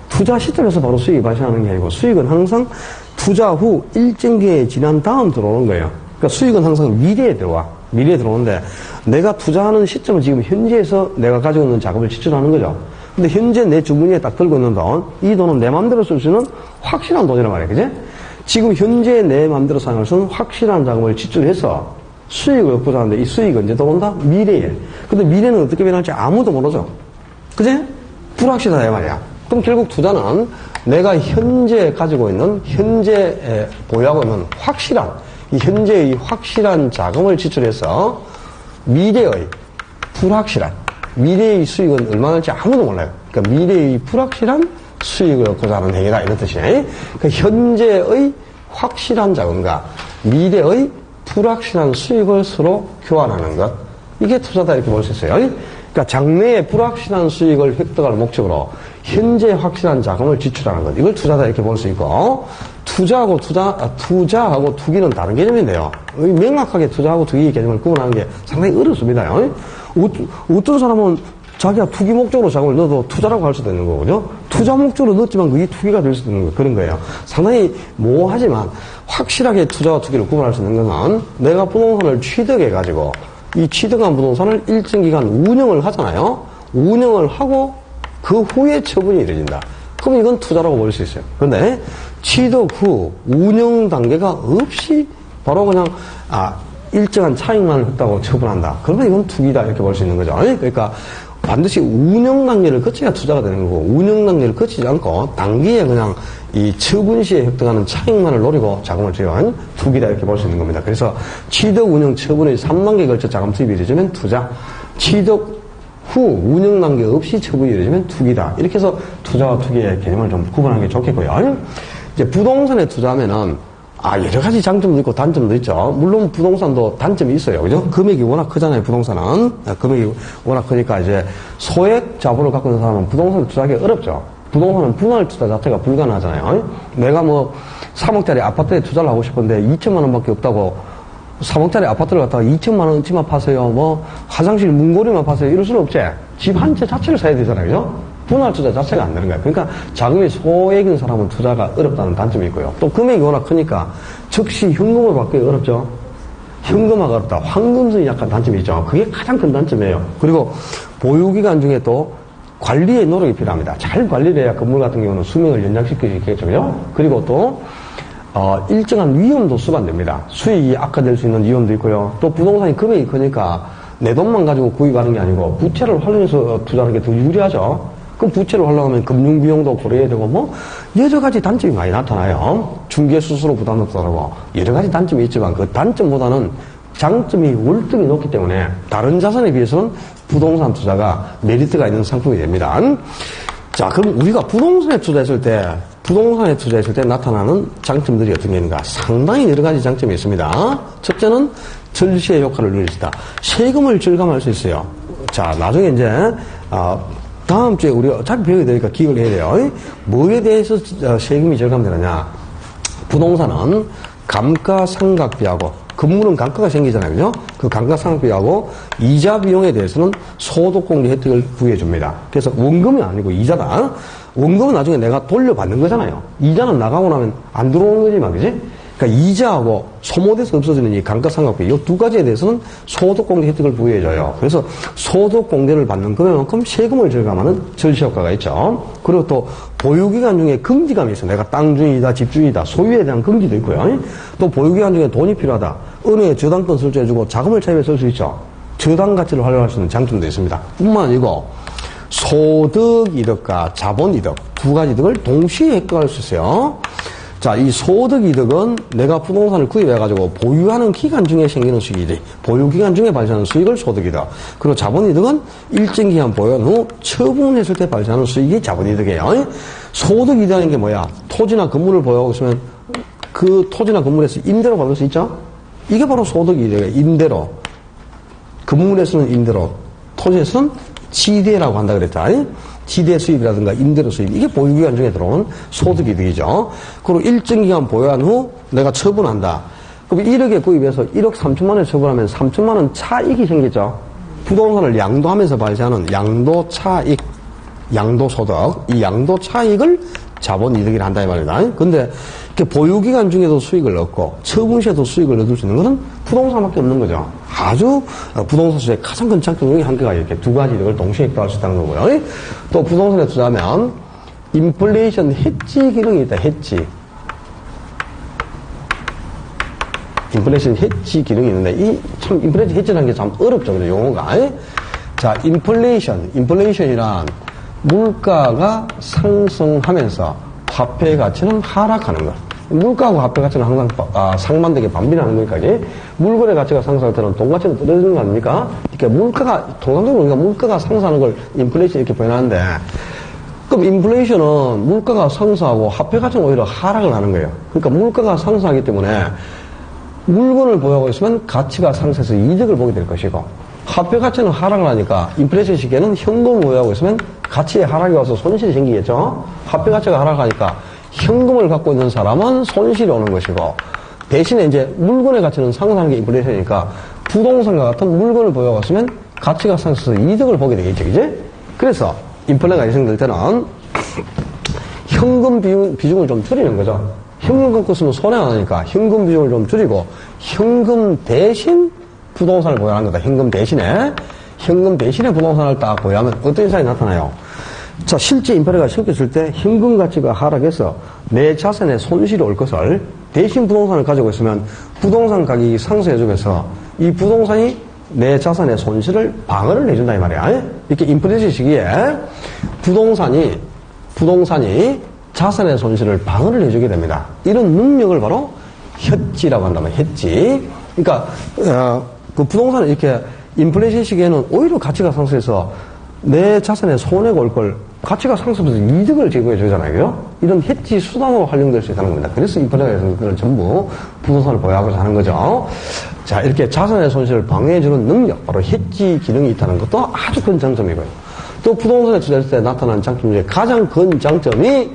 투자 시점에서 바로 수익이 발생하는 게 아니고, 수익은 항상 투자 후 일정 기회 지난 다음 들어오는 거예요. 그러니까 수익은 항상 미래에 들어와. 미래에 들어오는데, 내가 투자하는 시점은 지금 현재에서 내가 가지고 있는 작업을 지출하는 거죠. 근데 현재 내 주머니에 딱 들고 있는 돈, 이 돈은 내 마음대로 쓸 수 있는 확실한 돈이란 말이에요. 그지? 지금 현재 내 마음대로 사용할 수 있는 확실한 자금을 지출해서 수익을 얻고자 하는데, 이 수익이 언제 들어온다? 미래에. 근데 미래는 어떻게 변할지 아무도 모르죠. 그지? 불확실하다, 이 말이야. 그럼 결국 투자는 내가 현재 가지고 있는, 현재 보유하고 있는 확실한, 이 현재의 확실한 자금을 지출해서 미래의 불확실한, 미래의 수익은 얼마나 날지 아무도 몰라요. 그러니까 미래의 불확실한 수익을 얻고자 하는 행위다, 이런 뜻이에요. 그러니까 현재의 확실한 자금과 미래의 불확실한 수익을 서로 교환하는 것. 이게 투자다, 이렇게 볼 수 있어요. 그러니까 장래의 불확실한 수익을 획득할 목적으로 현재 확실한 자금을 지출하는 것. 이걸 투자다, 이렇게 볼 수 있고, 투자하고 투기는 다른 개념인데요. 명확하게 투자하고 투기 개념을 구분하는 게 상당히 어렵습니다. 어떤 사람은 자기가 투기 목적으로 자금을 넣어도 투자라고 할 수도 있는 거거든요. 투자 목적으로 넣었지만 그게 투기가 될 수도 있는 거, 그런 거예요. 상당히 모호하지만 확실하게 투자와 투기를 구분할 수 있는 것은, 내가 부동산을 취득해가지고 이 취득한 부동산을 일정 기간 운영을 하잖아요. 운영을 하고 그 후에 처분이 이루어진다. 그럼 이건 투자라고 볼 수 있어요. 그런데 취득 후 운영 단계가 없이 바로 그냥 일정한 차익만을 했다고 처분한다. 그러면 이건 투기다, 이렇게 볼 수 있는 거죠. 그러니까 반드시 운영 단계를 거쳐야 투자가 되는 거고, 운영 단계를 거치지 않고 단기에 그냥 이 처분 시에 획득하는 차익만을 노리고 자금을 투입한 투기다, 이렇게 볼 수 있는 겁니다. 그래서 취득, 운영, 처분의 3단계에 걸쳐 자금 투입이 이루어지면 투자, 취득 후 운영 단계 없이 처분이 이루어지면 투기다. 이렇게 해서 투자와 투기의 개념을 좀 구분하는 게 좋겠고요. 이제 부동산에 투자하면은 여러 가지 장점도 있고 단점도 있죠. 물론 부동산도 단점이 있어요. 그죠? 금액이 워낙 크잖아요, 부동산은. 금액이 워낙 크니까 이제 소액 자본을 갖고 있는 사람은 부동산에 투자하기 어렵죠. 부동산은 분할 투자 자체가 불가능하잖아요. 내가 뭐 3억짜리 아파트에 투자를 하고 싶은데 2천만 원밖에 없다고 3억짜리 아파트를 갖다가 2천만 원치만 파세요. 뭐 화장실 문고리만 파세요. 이럴 수는 없지. 집 한 채 자체를 사야 되잖아요. 그죠? 분할 투자 자체가 안 되는 거예요. 그러니까 자금이 소액인 사람은 투자가 어렵다는 단점이 있고요. 또 금액이 워낙 크니까 즉시 현금을 받기 어렵죠. 현금화가 어렵다. 황금성이 약간 단점이 있죠. 그게 가장 큰 단점이에요. 그리고 보유기간 중에 또 관리의 노력이 필요합니다. 잘 관리를 해야 건물 같은 경우는 수명을 연장시킬 수 있겠죠. 그죠? 그리고 또 일정한 위험도 수반됩니다. 수익이 악화될 수 있는 위험도 있고요. 또 부동산이 금액이 크니까 내 돈만 가지고 구입하는 게 아니고 부채를 활용해서 투자하는 게 더 유리하죠. 그럼 부채를 활용하면 금융비용도 고려해야 되고 뭐 여러 가지 단점이 많이 나타나요. 중개수수료 부담도 따르고 여러 가지 단점이 있지만 그 단점보다는 장점이 월등히 높기 때문에 다른 자산에 비해서는 부동산 투자가 메리트가 있는 상품이 됩니다. 자, 그럼 우리가 부동산에 투자했을 때 나타나는 장점들이 어떤 게 있는가? 상당히 여러 가지 장점이 있습니다. 첫째는 절시의 효과를 누릴 수 있다. 세금을 절감할 수 있어요. 자, 나중에 이제 다음 주에 우리 어차피 배우게 되니까 기억을 해야 돼요. 뭐에 대해서 세금이 절감되느냐? 부동산은 감가상각비하고 건물은 감가가 생기잖아요. 그죠? 그 감가상각비하고 이자 비용에 대해서는 소득공제 혜택을 부여해줍니다. 그래서 원금이 아니고 이자다. 원금은 나중에 내가 돌려받는 거잖아요. 이자는 나가고 나면 안 들어오는 거지만, 그지? 그러니까 이자하고 소모돼서 없어지는 이 감가상각비, 이 두 가지에 대해서는 소득공제 혜택을 부여해줘요. 그래서 소득공제를 받는 금액만큼 세금을 절감하는 절세효과가 있죠. 그리고 또 보유기간 중에 긍지감이 있어. 내가 땅주인이다, 집주인이다, 소유에 대한 긍지도 있고요. 또 보유기간 중에 돈이 필요하다. 은행에 저당권 설정해주고 자금을 차입해 쓸 수 있죠. 저당 가치를 활용할 수 있는 장점도 있습니다. 뿐만 아니고 소득이득과 자본이득 두 가지 이득을 동시에 획득할 수 있어요. 자, 이 소득이득은 내가 부동산을 구입해가지고 보유하는 기간 중에 생기는 수익이지. 보유기간 중에 발생하는 수익을 소득이득. 그리고 자본이득은 일정 기간 보유한 후 처분했을 때 발생하는 수익이 자본이득이에요. 소득이득이라는 게 뭐야? 토지나 건물을 보유하고 있으면 그 토지나 건물에서 임대로 받을 수 있죠? 이게 바로 소득이득이에요. 임대로. 건물에서는 임대로, 토지에서는 지대라고 한다 그랬다. 지대 수입이라든가 임대료 수입, 이게 보유기간 중에 들어오는 소득이득이죠. 그리고 일정 기간 보유한 후 내가 처분한다. 그럼 1억에 구입해서 1억 3천만 원에 처분하면 3천만 원 차익이 생기죠. 부동산을 양도하면서 발생하는 양도 차익, 양도 소득, 이 양도 차익을 자본이득이라 한다 이 말이다. 근데 이렇게 보유기간 중에도 수익을 얻고 처분 시에도 수익을 얻을 수 있는 것은 부동산밖에 없는 거죠. 아주 부동산 투자의 가장 큰 장점 중에 한 개가 이렇게 두 가지 이득을 동시에 획득할 수 있다는 거고요. 또 부동산에 투자하면 인플레이션 해지 기능이 있다. 해지. 인플레이션 해지 기능이 있는데 이 참 인플레이션 해지라는 게 참 어렵죠. 그죠? 용어가. 자, 인플레이션이란 물가가 상승하면서 화폐 가치는 하락하는 것. 물가하고 화폐 가치는 항상 상반되게 반비례하는 거니까 물건의 가치가 상승할 때는 돈 가치는 떨어지는 거 아닙니까? 그러니까 물가가 통상적으로 우리가 물가가 상승하는 걸 인플레이션 이렇게 표현하는데, 그럼 인플레이션은 물가가 상승하고 화폐 가치는 오히려 하락을 하는 거예요. 그러니까 물가가 상승하기 때문에 물건을 보유하고 있으면 가치가 상승해서 이득을 보게 될 것이고, 화폐 가치는 하락을 하니까 인플레이션 시기에는 현금을 보유하고 있으면 가치의 하락이 와서 손실이 생기겠죠. 화폐 가치가 하락하니까 현금을 갖고 있는 사람은 손실이 오는 것이고, 대신에 이제 물건의 가치는 상승하는 게 인플레이션이니까 부동산과 같은 물건을 보유하고 있으면 가치가 상승해서 이득을 보게 되겠죠. 이제? 그래서 인플레가 예상될 때는 현금 비중을 좀 줄이는 거죠. 현금 갖고 있으면 손해가 나니까 현금 비중을 좀 줄이고 현금 대신 부동산을 보유하는 거다. 현금 대신에 부동산을 딱 보유하면 어떤 현상이 나타나요? 자, 실제 인플레가 생겼을 때 현금 가치가 하락해서 내 자산에 손실이 올 것을 대신 부동산을 가지고 있으면 부동산 가격이 상승해주면서 이 부동산이 내 자산의 손실을 방어를 해준다 이 말이야. 이렇게 인플레이션 시기에 부동산이 자산의 손실을 방어를 해주게 됩니다. 이런 능력을 바로 hedge라고 한다면 hedge. 그러니까 그 부동산은 이렇게 인플레이션 시기에는 오히려 가치가 상승해서 내 자산에 손해가 올 걸 가치가 상승해서 이득을 제공해 주잖아요. 이런 해지 수단으로 활용될 수 있다는 겁니다. 그래서 인플레이션은 전부 부동산을 보유하고자 하는 거죠. 자, 이렇게 자산의 손실을 방어해주는 능력, 바로 해지 기능이 있다는 것도 아주 큰 장점이고요. 또 부동산에 투자했을 때 나타나는 장점 중에 가장 큰 장점이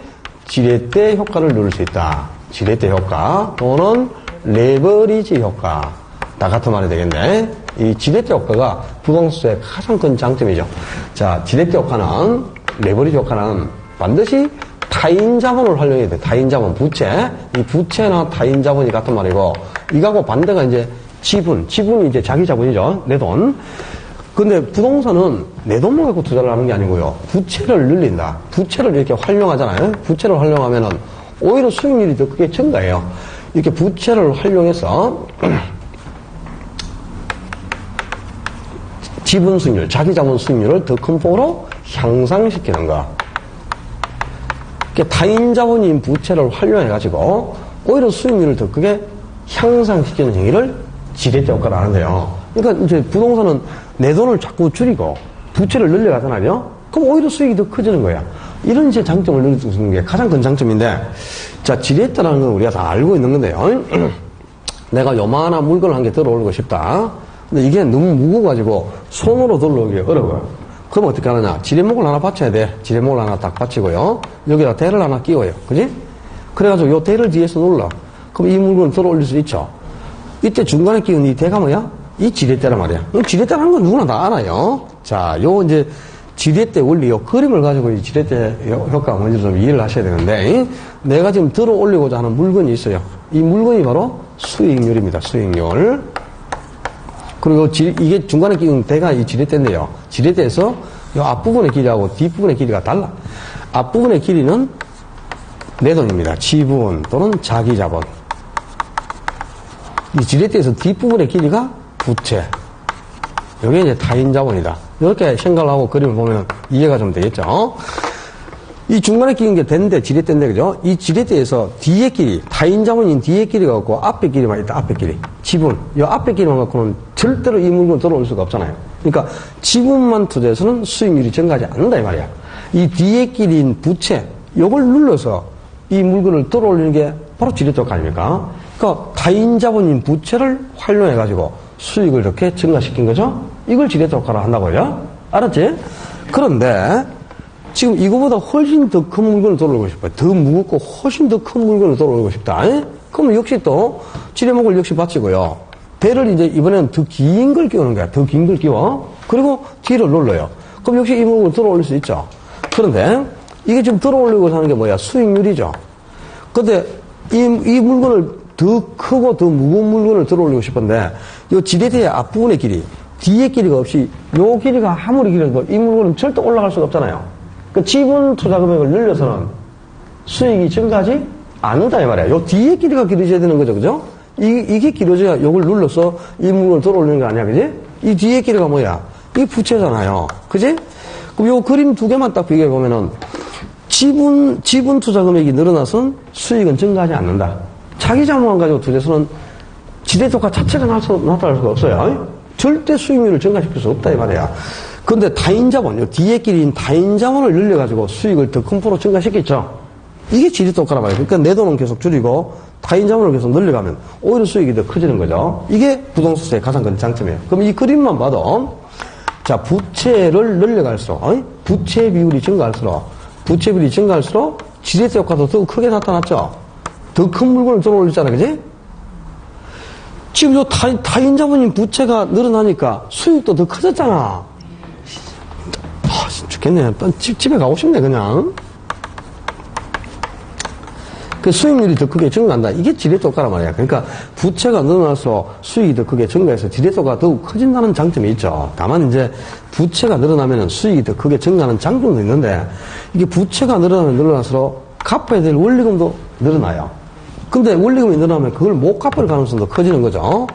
지렛대 효과를 누릴 수 있다. 지렛대 효과 또는 레버리지 효과. 다 같은 말이 되겠네. 이 지렛대 효과가 부동산 투자의 가장 큰 장점이죠. 자, 지렛대 효과는, 레버리지 효과는 반드시 타인 자본을 활용해야 돼. 타인 자본, 부채. 이 부채나 타인 자본이 같은 말이고, 이거하고 반대가 이제 지분이 이제 자기 자본이죠. 내 돈. 근데 부동산은 내 돈만 갖고 투자를 하는 게 아니고요. 부채를 늘린다. 부채를 이렇게 활용하잖아요. 부채를 활용하면은 오히려 수익률이 더 크게 증가해요. 이렇게 부채를 활용해서 지분 수익률, 자기 자본 수익률을 더 큰 폭으로 향상시키는 거. 타인 자본인 부채를 활용해가지고 오히려 수익률을 더 크게 향상시키는 행위를 지렛대 효과를 하는데요. 그러니까 이제 부동산은 내 돈을 자꾸 줄이고 부채를 늘려가잖아요. 그럼 오히려 수익이 더 커지는 거야. 이런 이제 장점을 누릴 수 있는 게 가장 큰 장점인데, 자, 지렛대라는 건 우리가 다 알고 있는 건데요. 내가 요만한 물건을 한 개 들어 올리고 싶다. 근데 이게 너무 무거워가지고 손으로 들어 올리기 어려워요. 그럼 어떻게 하느냐? 지렛목을 하나 받쳐야 돼. 지렛목을 하나 딱 받치고요. 여기다 대를 하나 끼워요. 그지? 그래가지고 요 대를 뒤에서 눌러. 그럼 이 물건을 들어 올릴 수 있죠. 이때 중간에 끼운 이 대가 뭐야? 이 지렛대란 말이야. 지렛대라는 건 누구나 다 알아요. 자, 요 이제 지렛대 원리, 요 그림을 가지고 이 지렛대 효과가 뭔지 좀 이해를 하셔야 되는데, 내가 지금 들어 올리고자 하는 물건이 있어요. 이 물건이 바로 수익률입니다. 수익률. 그리고 이게 중간에 끼운 대가 이 지렛대인데요. 지렛대에서 이 앞부분의 길이하고 뒷부분의 길이가 달라. 앞부분의 길이는 내 돈입니다. 지분 또는 자기 자본. 이 지렛대에서 뒷부분의 길이가 부채. 이게 이제 타인 자본이다. 이렇게 생각을 하고 그림을 보면 이해가 좀 되겠죠. 이 중간에 끼는 게 대인데, 지렛대인데, 그죠? 이 지렛대에서 뒤에 길이, 타인 자본인 뒤에 길이가 없고 앞에 길이만 있다, 앞에 길이. 지분. 이 앞에 길이만 갖고는 절대로 이 물건을 들어올 수가 없잖아요. 그러니까 지분만 투자해서는 수익률이 증가하지 않는다, 이 말이야. 이 뒤에 길이인 부채, 요걸 눌러서 이 물건을 들어올리는 게 바로 지렛대 효과 아닙니까? 그러니까 타인 자본인 부채를 활용해가지고 수익을 이렇게 증가시킨 거죠? 이걸 지렛대 효과로 한다고요? 알았지? 그런데, 지금 이거보다 훨씬 더 큰 물건을 들어올리고 싶어요. 더 무겁고 훨씬 더 큰 물건을 들어올리고 싶다. 그러면 역시 또 지렛목을 역시 받치고요. 배를 이제 이번에는 더 긴 걸 끼우는 거야. 더 긴 걸 끼워. 그리고 뒤를 눌러요. 그럼 역시 이 물건을 들어올릴 수 있죠. 그런데 이게 지금 들어올리고 하는 게 뭐야? 수익률이죠. 근데 이 물건을 더 크고 더 무거운 물건을 들어올리고 싶은데 이 지렛대의 앞부분의 길이, 뒤에 길이가 없이 요 길이가 아무리 길어도 이 물건은 절대 올라갈 수가 없잖아요. 그 지분 투자 금액을 늘려서는 수익이 증가하지 않는다 이 말이야. 요 뒤에 길이가 길어져야 되는 거죠, 그죠? 이게 길어져야 요걸 눌러서 이 물건을 들어올리는 거 아니야, 그지? 이 뒤에 길이가 뭐야? 이 부채잖아요, 그지? 그럼 요 그림 두 개만 딱 비교해 보면은 지분 투자 금액이 늘어나서는 수익은 증가하지 않는다. 자기 자본만 가지고 투자해서는 지렛대 효과 자체가 나타날 수가 없어요. 절대 수익률을 증가시킬 수 없다 이 말이야. 근데 타인 자본, 뒤에 길이인 타인 자본을 늘려가지고 수익을 더 큰 폭으로 증가시켰죠. 이게 지렛대 효과란 말이에요. 그러니까 내 돈은 계속 줄이고 타인 자본을 계속 늘려가면 오히려 수익이 더 커지는 거죠. 이게 부동산의 가장 큰 장점이에요. 그럼 이 그림만 봐도, 자, 부채를 늘려갈수록, 부채 비율이 증가할수록 지렛대 효과도 더 크게 나타났죠. 더 큰 물건을 들어올렸잖아, 그지? 지금 요 타인 자본인 부채가 늘어나니까 수익도 더 커졌잖아. 죽겠네. 집에 가고 싶네, 그냥. 그 수익률이 더 크게 증가한다. 이게 지렛대 효과란 말이야. 그러니까 부채가 늘어나서 수익이 더 크게 증가해서 지렛대 효과가 더욱 커진다는 장점이 있죠. 다만 이제 부채가 늘어나면 수익이 더 크게 증가하는 장점도 있는데, 이게 부채가 늘어날수록 갚아야 될 원리금도 늘어나요. 근데 원리금이 늘어나면 그걸 못 갚을 가능성도 커지는 거죠.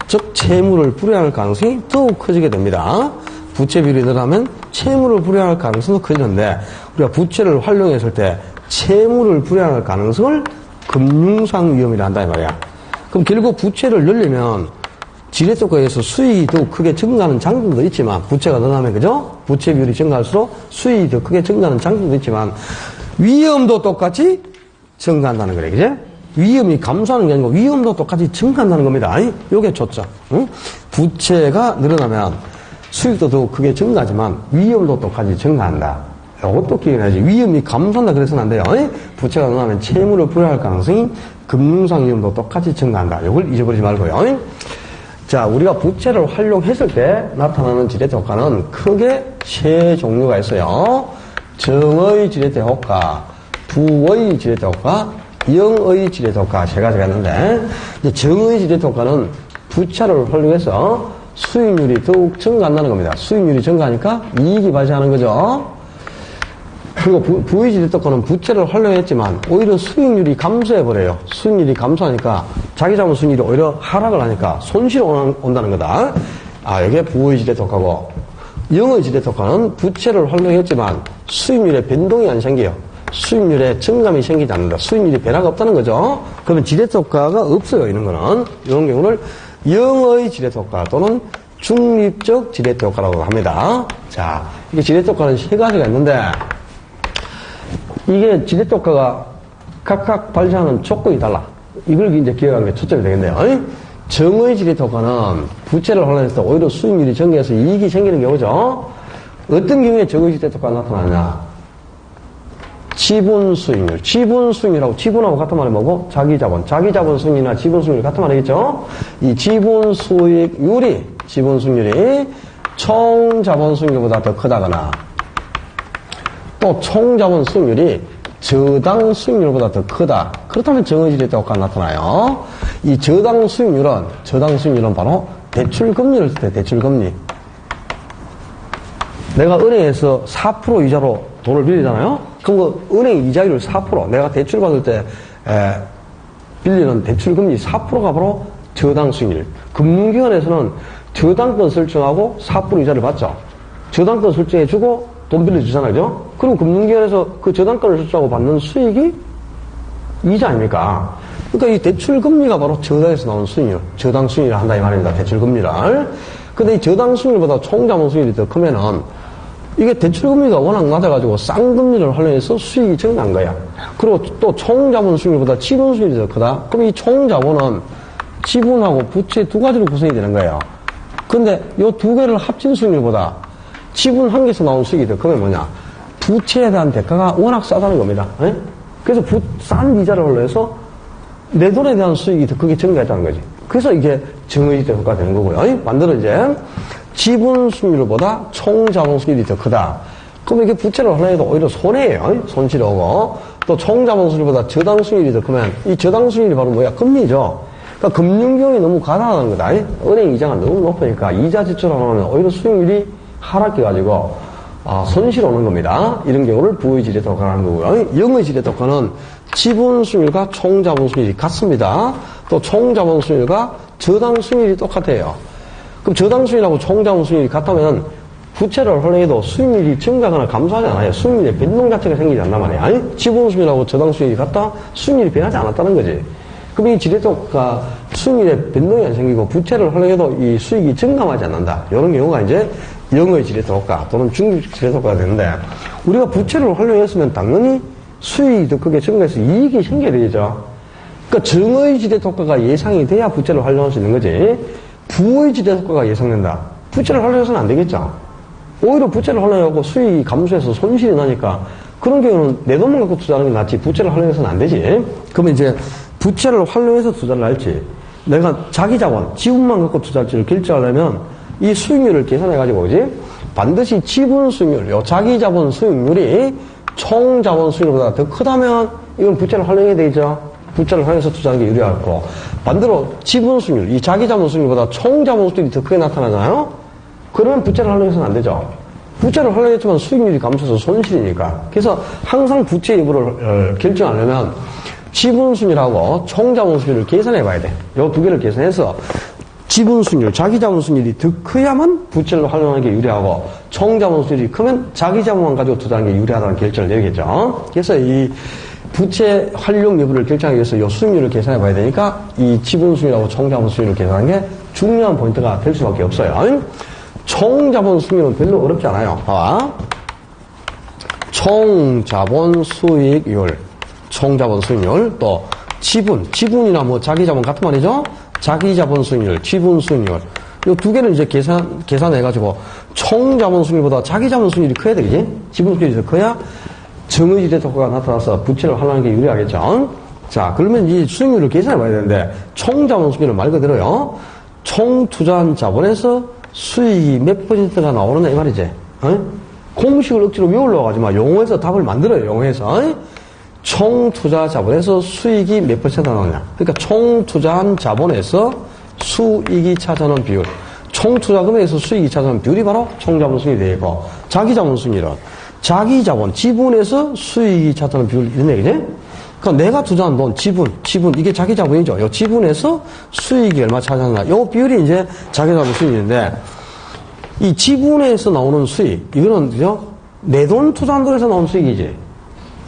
즉, 채무를 불이할 가능성이 더욱 커지게 됩니다. 부채 비율이 늘어나면 채무를 불이할 가능성도 커지는데, 우리가 부채를 활용했을 때 채무를 불이할 가능성을 금융상 위험이라 한다 이 말이야. 그럼 결국 부채를 늘리면 지렛대 효과에 의해서 수익이 더 크게 증가하는 장점도 있지만, 부채가 늘어나면, 그죠? 부채 비율이 증가할수록 수익이 더 크게 증가하는 장점도 있지만 위험도 똑같이 증가한다는 거래, 그죠? 위험이 감소하는 게 아니고 위험도 똑같이 증가한다는 겁니다. 요게 좋죠. 응? 부채가 늘어나면 수익도 더 크게 증가하지만 위험도 똑같이 증가한다. 이것도 기억해야지. 위험이 감소한다 그래서는 안 돼요. 부채가 늘어나면 채무를 불이할 가능성이 금융상 위험도 똑같이 증가한다. 이걸 잊어버리지 말고요. 자, 우리가 부채를 활용했을 때 나타나는 지렛대 효과는 크게 세 종류가 있어요. 정의 지렛대 효과, 부의 지렛대 효과, 영의 지렛대 효과 세 가지가 있는데, 정의 지렛대 효과는 부채를 활용해서 수익률이 더욱 증가한다는 겁니다. 수익률이 증가하니까 이익이 발생하는 거죠. 그리고 부의지대특허는 부채를 활용했지만 오히려 수익률이 감소해버려요. 수익률이 감소하니까 자기 자본 수익률이 오히려 하락을 하니까 손실이 온다는 거다. 이게 부의지대특허고, 영의지대특허는 부채를 활용했지만 수익률에 변동이 안 생겨요. 수익률에 증감이 생기지 않는다. 수익률이 변화가 없다는 거죠. 그러면 지대특허가 없어요. 이런 거는. 이런 경우를 영의지대특허 또는 중립적 지대특허라고 합니다. 자, 이게 지대특허는 세 가지가 있는데, 이게 지대특허가 각각 발생하는 조건이 달라. 이걸 이제 기억하는 게 초점이 되겠네요. 정의 지대특허는 부채를 활용해서 오히려 수익률이 증가해서 이익이 생기는 경우죠. 어떤 경우에 정의 지대특허가 나타나냐? 지분 수익률. 지분 수익률하고 지분하고 같은 말이 뭐고? 자기 자본. 자기 자본 수익률이나 지분 수익률 같은 말이겠죠? 이 지분 수익률이, 지분 수익률이 총 자본 수익률보다 더 크다거나, 또 총 자본 수익률이 저당 수익률보다 더 크다. 그렇다면 정의지대특허가 나타나요. 이 저당 수익률은 바로 대출금리를 쓸 때 대출금리. 내가 은행에서 4% 이자로 돈을 빌리잖아요. 그럼 그 은행 이자율 4%, 내가 대출 받을 때 빌리는 대출금리 4%가 바로 저당 수익률. 금융기관에서는 저당권 설정하고 4% 이자를 받죠. 저당권 설정해주고 돈 빌려주잖아요. 그죠? 그럼 금융기관에서 그 저당권을 설정하고 받는 수익이 이자 아닙니까? 그러니까 이 대출금리가 바로 저당에서 나오는 수익률, 저당 수익률을 한다 이 말입니다. 대출금리를. 근데 이 저당 수익률보다 총자본 수익률이 더 크면은 이게 대출금리가 워낙 낮아가지고 쌍금리를 활용해서 수익이 증가한 거야. 그리고 또 총자본 수익률보다 지분 수익률이 더 크다? 그럼 이 총자본은 지분하고 부채 두 가지로 구성이 되는 거예요. 근데 이 두 개를 합친 수익률보다 지분 한 개에서 나온 수익이 더 크면 뭐냐? 부채에 대한 대가가 워낙 싸다는 겁니다. 그래서 싼 이자를 활용해서 내 돈에 대한 수익이 더 크게 증가했다는 거지. 그래서 이게 정의지대특허가 되는 거고요. 반대로 이제 지분 수익률보다 총 자본 수익률이 더 크다. 그럼 이게 부채를 활용해도 오히려 손해예요. 손실이 오고. 또 총 자본 수익률보다 저당 수익률이 더 크면 이 저당 수익률이 바로 뭐야? 금리죠. 그러니까 금융비용이 너무 과다하다는 거다. 은행 이자가 너무 높으니까 이자 지출하면 오히려 수익률이 하락해가지고 손실 오는 겁니다. 이런 경우를 부의지대특허가 하는 거고요. 영의지대특허는 지분 수익률과 총 자본 수익률이 같습니다. 또 총 자본 수익률과 저당 수익률이 똑같아요. 그럼 저당 수익률하고 총 자본 수익률이 같다면 부채를 활용해도 수익률이 증가하거나 감소하지 않아요. 수익률의 변동 자체가 생기지 않단 말이에요. 지분 수익률하고 저당 수익률이 같다? 수익률이 변하지 않았다는 거지. 그럼 이 지대특허가 수익률에 변동이 안 생기고 부채를 활용해도 이 수익이 증감하지 않는다. 이런 경우가 이제 영의 지대특허가 또는 중립 지대특허가 되는데, 우리가 부채를 활용했으면 당연히 수익이 더 크게 증가해서 이익이 생겨야 되죠. 그러니까 정의 지대특허가 예상이 돼야 부채를 활용할 수 있는 거지. 부의 지대특허가 예상된다. 부채를 활용해서는 안 되겠죠. 오히려 부채를 활용하고 수익이 감소해서 손실이 나니까 그런 경우는 내 돈만 갖고 투자하는 게 낫지 부채를 활용해서는 안 되지. 그러면 이제 부채를 활용해서 투자를 할지, 내가 자기 자본, 지분만 갖고 투자할지를 결정하려면 이 수익률을 계산해가지고, 그지? 반드시 지분 수익률, 요 자기 자본 수익률이 총 자본 수익률보다 더 크다면 이건 부채를 활용해야 되죠. 부채를 활용해서 투자하는 게 유리하고, 반대로 지분 수익률, 이 자기 자본 수익률보다 총 자본 수익률이 더 크게 나타나잖아요? 그러면 부채를 활용해서는 안 되죠. 부채를 활용했지만 수익률이 감소해서 손실이니까. 그래서 항상 부채 여부를 결정하려면 지분 수익률하고 총 자본 수익률을 계산해 봐야 돼. 요 두 개를 계산해서 지분 수익률, 자기 자본 수익률이 더 커야만 부채를 활용하는 게 유리하고, 총 자본 수익률이 크면 자기 자본만 가지고 투자하는 게 유리하다는 결정을 내리겠죠. 그래서 이 부채 활용 여부를 결정하기 위해서 이 수익률을 계산해 봐야 되니까 이 지분 수익률하고 총 자본 수익률을 계산하는 게 중요한 포인트가 될 수밖에 없어요. 총 자본 수익률은 별로 어렵지 않아요. 봐봐. 총 자본 수익률, 총 자본 수익률, 또 지분이나 뭐 자기 자본 같은 말이죠. 자기 자본 수익률, 지분 수익률. 이 두 개를 이제 계산해가지고 총 자본 수익률보다 자기 자본 수익률이 커야 되겠지? 지분 수익률이 더 커야 정의지대특허가 나타나서 부채를 활용하는 게 유리하겠죠? 자, 그러면 이 수익률을 계산해 봐야 되는데, 총 자본 수익률은 말 그대로요. 총 투자한 자본에서 수익이 몇 %가 나오느냐, 이 말이지. 공식을 억지로 외우려고 하지 마. 용어에서 답을 만들어요, 용어에서. 총 투자 자본에서 수익이 몇 % 나오냐. 그러니까 총 투자한 자본에서 수익이 차지하는 비율. 총 투자금액에서 수익이 차지하는 비율이 바로 총 자본 수익이 되고, 자기 자본 수익률은 자기 자본, 지분에서 수익이 차지하는 비율, 이런 얘기지? 그러니까 내가 투자한 돈, 지분, 이게 자기 자본이죠. 요 지분에서 수익이 얼마 차지하느냐. 요 비율이 이제 자기 자본 수익인데, 이 지분에서 나오는 수익, 이거는, 그죠? 내 돈 투자한 돈에서 나오는 수익이지.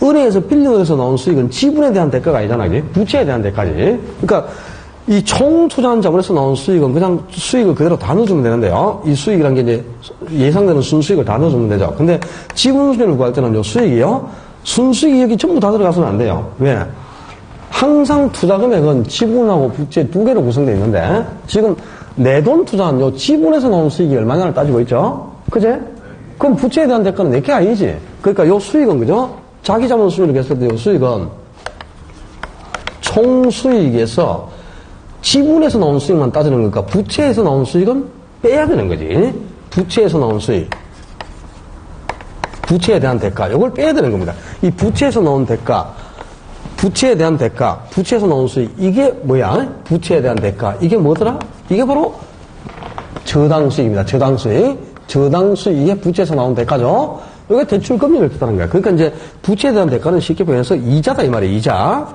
은행에서 빌린 돈에서 나오는 수익은 지분에 대한 대가가 아니잖아, 그지? 부채에 대한 대가지. 그러니까, 이 총 투자한 자본에서 나오는 수익은 그냥 수익을 그대로 다 넣어주면 되는데요. 이 수익이란 게 이제 예상되는 순수익을 다 넣어주면 되죠. 근데 지분 수익을 구할 때는 요 수익이요. 순수익이 여기 전부 다 들어가서는 안 돼요. 왜? 항상 투자 금액은 지분하고 부채 두 개로 구성되어 있는데 지금 내 돈 투자한 요 지분에서 나오는 수익이 얼마냐를 따지고 있죠. 그제? 그럼 부채에 대한 대가는 내게 아니지. 그러니까 요 수익은 그죠? 자기 자본 수익을 했을 때 요 수익은 총 수익에서 지분에서 나오는 수익만 따지는 거니까 부채에서 나오는 수익은 빼야 되는 거지. 부채에서 나오는 수익. 부채에 대한 대가. 이걸 빼야 되는 겁니다. 이 부채에서 나오는 대가. 부채에 대한 대가. 부채에서 나오는 수익. 이게 뭐야? 부채에 대한 대가. 이게 뭐더라? 이게 바로 저당 수익입니다. 저당 수익. 저당 수익. 이게 부채에서 나오는 대가죠. 이게 대출 금리를 뜻하는 거야. 그러니까 이제 부채에 대한 대가는 쉽게 표현해서 이자다 이 말이에요. 이자.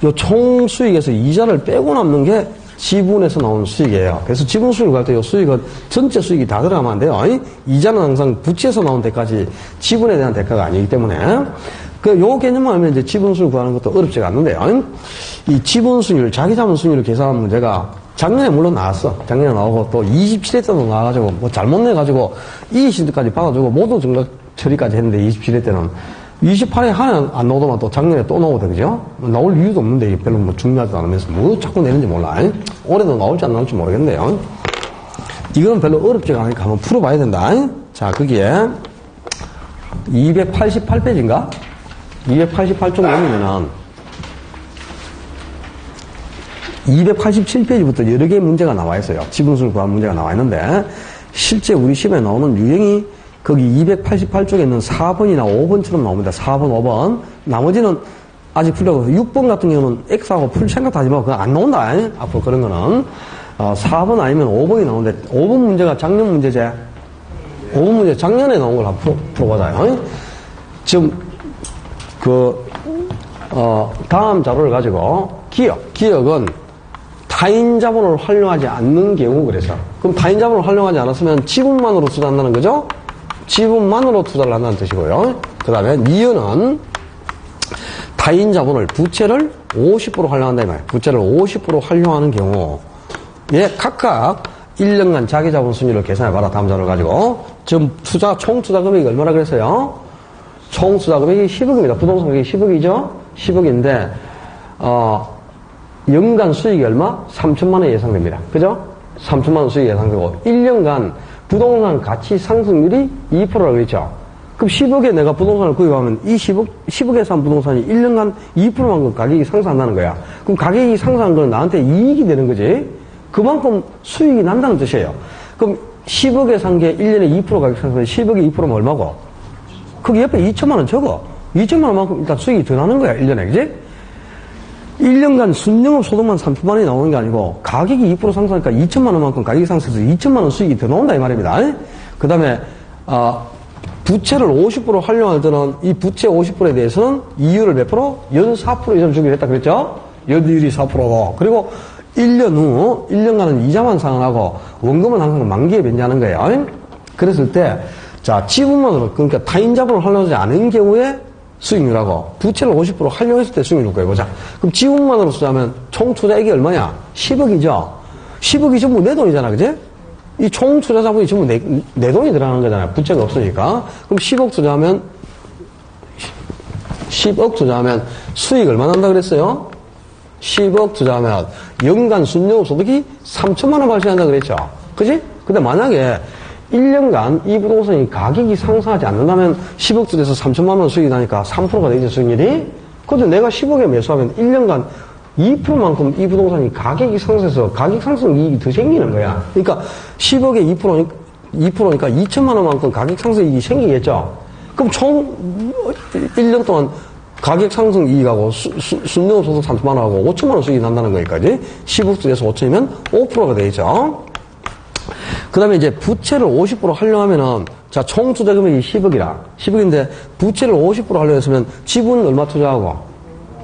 요 총 수익에서 이자를 빼고 남는 게 지분에서 나오는 수익이에요. 그래서 지분 수익을 갈 때 요 수익은 전체 수익이 다 들어가면 안 돼요. 이자는 항상 부채에서 나온 대가지 지분에 대한 대가가 아니기 때문에 요 개념만 알면 이제 지분 수익을 구하는 것도 어렵지가 않는데요. 이 지분 수익률, 자기 자본 수익률을 계산하는 문제가 작년에 물론 나왔어. 작년에 나오고 또 27회 때도 나와가지고 뭐 잘못 내가지고 이의시드까지 받아주고 모두 증가 처리까지 했는데 27회 때는 28회 하나 안 나오더만 또 작년에 또 나오거든, 그죠? 나올 이유도 없는데, 이게 별로 뭐 중요하지도 않으면서 뭐 자꾸 내는지 몰라. 올해도 나올지 안 나올지 모르겠네요. 이거는 별로 어렵지가 않으니까 한번 풀어봐야 된다. 자, 거기에 288페이지인가? 288쪽 보면은 287페이지부터 여러 개의 문제가 나와 있어요. 지분수를 구한 문제가 나와 있는데, 실제 우리 시험에 나오는 유형이 거기 288쪽에 있는 4번이나 5번처럼 나옵니다. 4번, 5번. 나머지는 아직 풀려고. 6번 같은 경우는 X하고 풀 생각도 하지 마. 그거 안 나온다. 앞으로 그런 거는. 4번 아니면 5번이 나오는데, 5번 문제가 작년 문제제. 5번 문제 작년에 나온 걸 한번 풀어보자요. 지금, 다음 자료를 가지고, 기억은 타인 자본을 활용하지 않는 경우 그래서. 그럼 타인 자본을 활용하지 않았으면 지분만으로 투자한다는 거죠? 지분만으로 투자를 한다는 뜻이고요. 그 다음에 니은은 타인 자본을 부채를 50% 활용한다 이 말이에요. 부채를 50% 활용하는 경우에 각각 1년간 자기 자본 순위를 계산해봐라. 다음 자료를 가지고. 지금 총 투자 금액이 얼마나 그랬어요? 총 투자 금액이 10억입니다. 부동산 금액이 10억이죠? 10억인데 연간 수익이 얼마? 3천만 원 예상됩니다. 그죠? 3천만 원 수익이 예상되고 1년간 부동산 가치 상승률이 2%라고 그랬죠. 그럼 10억에 내가 부동산을 구입하면 이 10억에 산 부동산이 1년간 2%만큼 가격이 상승한다는 거야. 그럼 가격이 상승한 건 나한테 이익이 되는 거지. 그만큼 수익이 난다는 뜻이에요. 그럼 10억에 산 게 1년에 2% 가격 상승하면 10억에 2%면 얼마고? 거기 옆에 2천만 원 적어. 2천만 원만큼 일단 수익이 더 나는 거야, 1년에. 그지? 1년간 순영업 소득만 3천만 원이 나오는 게 아니고 가격이 2% 상승하니까 2천만 원만큼 가격이 상승해서 2천만 원 수익이 더 나온다 이 말입니다. 그 다음에 부채를 50% 활용할 때는 이 부채 50%에 대해서는 이율을 몇 프로? 연 4% 이상 주기로 했다 그랬죠? 연이율이 4%고 그리고 1년 후 1년간은 이자만 상환하고 원금은 항상 만기에 변제하는 거예요. 그랬을 때 자 지분만으로 그러니까 타인 자본을 활용하지 않은 경우에 수익률하고 부채를 50% 활용했을 때 수익률을 구해보자. 그럼 지분만으로 투자하면 총 투자액이 얼마냐? 10억이죠? 10억이 전부 내 돈이잖아, 그지? 이 총 투자 자본이 전부 내 돈이 들어가는 거잖아요. 부채가 없으니까. 그럼 10억 투자하면, 10억 투자하면 수익 얼마 난다 그랬어요? 10억 투자하면 연간 순영업 소득이 3천만 원 발생한다 그랬죠? 그지? 근데 만약에 1년간 이 부동산이 가격이 상승하지 않는다면 10억 투자해서 3천만 원 수익이 나니까 3%가 되죠, 수익률이? 근데 내가 10억에 매수하면 1년간 2%만큼 이 부동산이 가격이 상승해서 가격 상승 이익이 더 생기는 거야. 그러니까 10억에 2%니까 2천만 원만큼 가격 상승 이익이 생기겠죠? 그럼 총 1년 동안 가격 상승 이익하고 순영업 소득 3천만 원하고 5천만 원 수익이 난다는 거니까지 10억 투자해서 5천이면 5%가 되죠. 그 그 다음에 이제 부채를 50% 활용하면은, 자, 총 투자 금액이 10억이라. 10억인데, 부채를 50% 활용했으면 지분은 얼마 투자하고?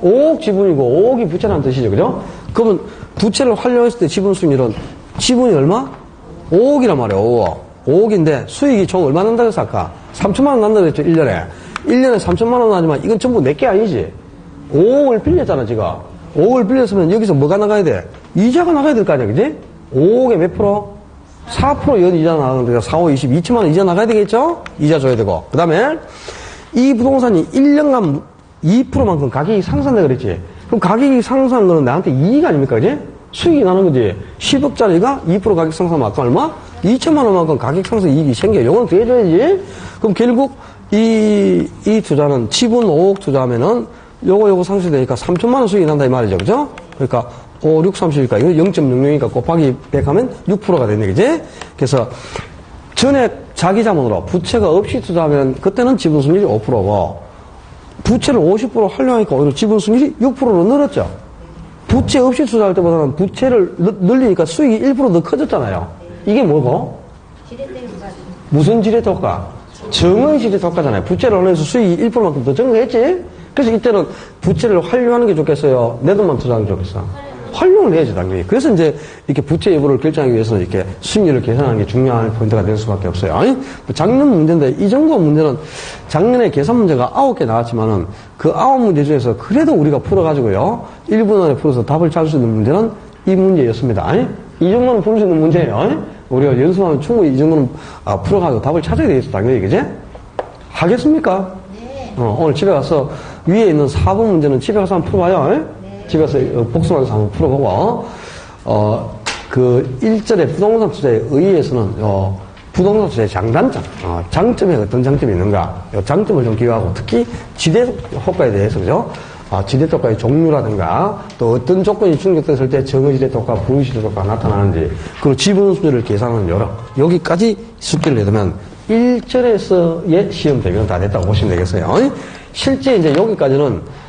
5억 지분이고, 5억이 부채라는 뜻이죠. 그죠? 그러면 부채를 활용했을 때 지분 수익률은, 지분이 얼마? 5억이란 말이에요, 5억. 5억인데, 수익이 총 얼마 난다고 해서 아까? 3천만 원 난다고 했죠, 1년에. 1년에 3천만 원 나지만, 이건 전부 내게 아니지. 5억을 빌렸잖아, 지금. 5억을 빌렸으면 여기서 뭐가 나가야 돼? 이자가 나가야 될 거 아니야, 그지? 5억에 몇 프로? 4% 연 이자 나가는데 4, 5, 20, 2천만 원 이자 나가야 되겠죠? 이자 줘야 되고. 그 다음에 이 부동산이 1년간 2%만큼 가격이 상승한다 그랬지? 그럼 가격이 상승한 거는 나한테 이익 아닙니까? 그지? 수익이 나는 거지. 10억짜리가 2% 가격 상승하면 아까 얼마? 2천만 원만큼 가격 상승 이익이 생겨요. 요건 대줘야지. 그럼 결국 이 투자는 지분 5억 투자하면은 요거 상승되니까 3천만 원 수익이 난다 이 말이죠. 그죠? 그러니까 5, 6, 30이니까 이거 0.00이니까 곱하기 100 하면 6%가 되네. 그지? 그래서 전액 자기 자본으로 부채가 없이 투자하면 그때는 지분 수익률이 5%고 부채를 50% 활용하니까 오히려 지분 수익률이 6%로 늘었죠. 부채 없이 투자할 때보다는 부채를 늘리니까 수익이 1% 더 커졌잖아요. 이게 뭐고? 무슨 지렛대 효과? 정의 지렛대 효과잖아요. 부채를 활용해서 수익이 1%만큼 더 증가했지? 그래서 이때는 부채를 활용하는 게 좋겠어요? 내 돈만 투자하는 게 좋겠어? 활용을 해야지, 당연히. 그래서 이제 이렇게 부채 여부를 결정하기 위해서는 이렇게 수익률을 계산하는 게 중요한 포인트가 될 수밖에 없어요. 아니, 작년 문제인데 이 정도 문제는 작년에 계산 문제가 9개 나왔지만은 그 9문제 중에서 그래도 우리가 풀어가지고요. 1분 안에 풀어서 답을 찾을 수 있는 문제는 이 문제였습니다. 아니, 이 정도는 풀 수 있는 문제예요. 아니? 우리가 연습하면 충분히 이 정도는 풀어가지고 답을 찾아야 되겠어, 당연히. 그지? 하겠습니까? 네. 오늘 집에 가서 위에 있는 4번 문제는 집에 가서 한번 풀어봐요. 네. 집에서 복습하면서 한번 풀어보고, 그 1절의 부동산 투자에 의해서는, 부동산 투자의 장단점, 장점에 어떤 장점이 있는가, 이 장점을 좀 기억하고, 특히 지대 효과에 대해서, 그죠? 지대 효과의 종류라든가, 또 어떤 조건이 충족됐을 때 정의 지대 효과, 부의 지대 효과가 나타나는지, 그리고 지분 수준을 계산하는 여러, 여기까지 숙제를 내두면 1절에서의 시험 대비는 다 됐다고 보시면 되겠어요. 실제 이제 여기까지는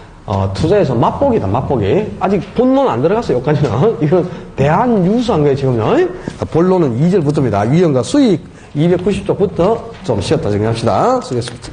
투자에서 맛보기다, 맛보기. 아직 본론은 안 들어갔어요, 여기까지는. 이건 대안 유수한 거예요, 지금요. 본론은 2절부터입니다. 위험과 수익 290쪽부터 좀 쉬었다 정리합시다. 수고했습니다.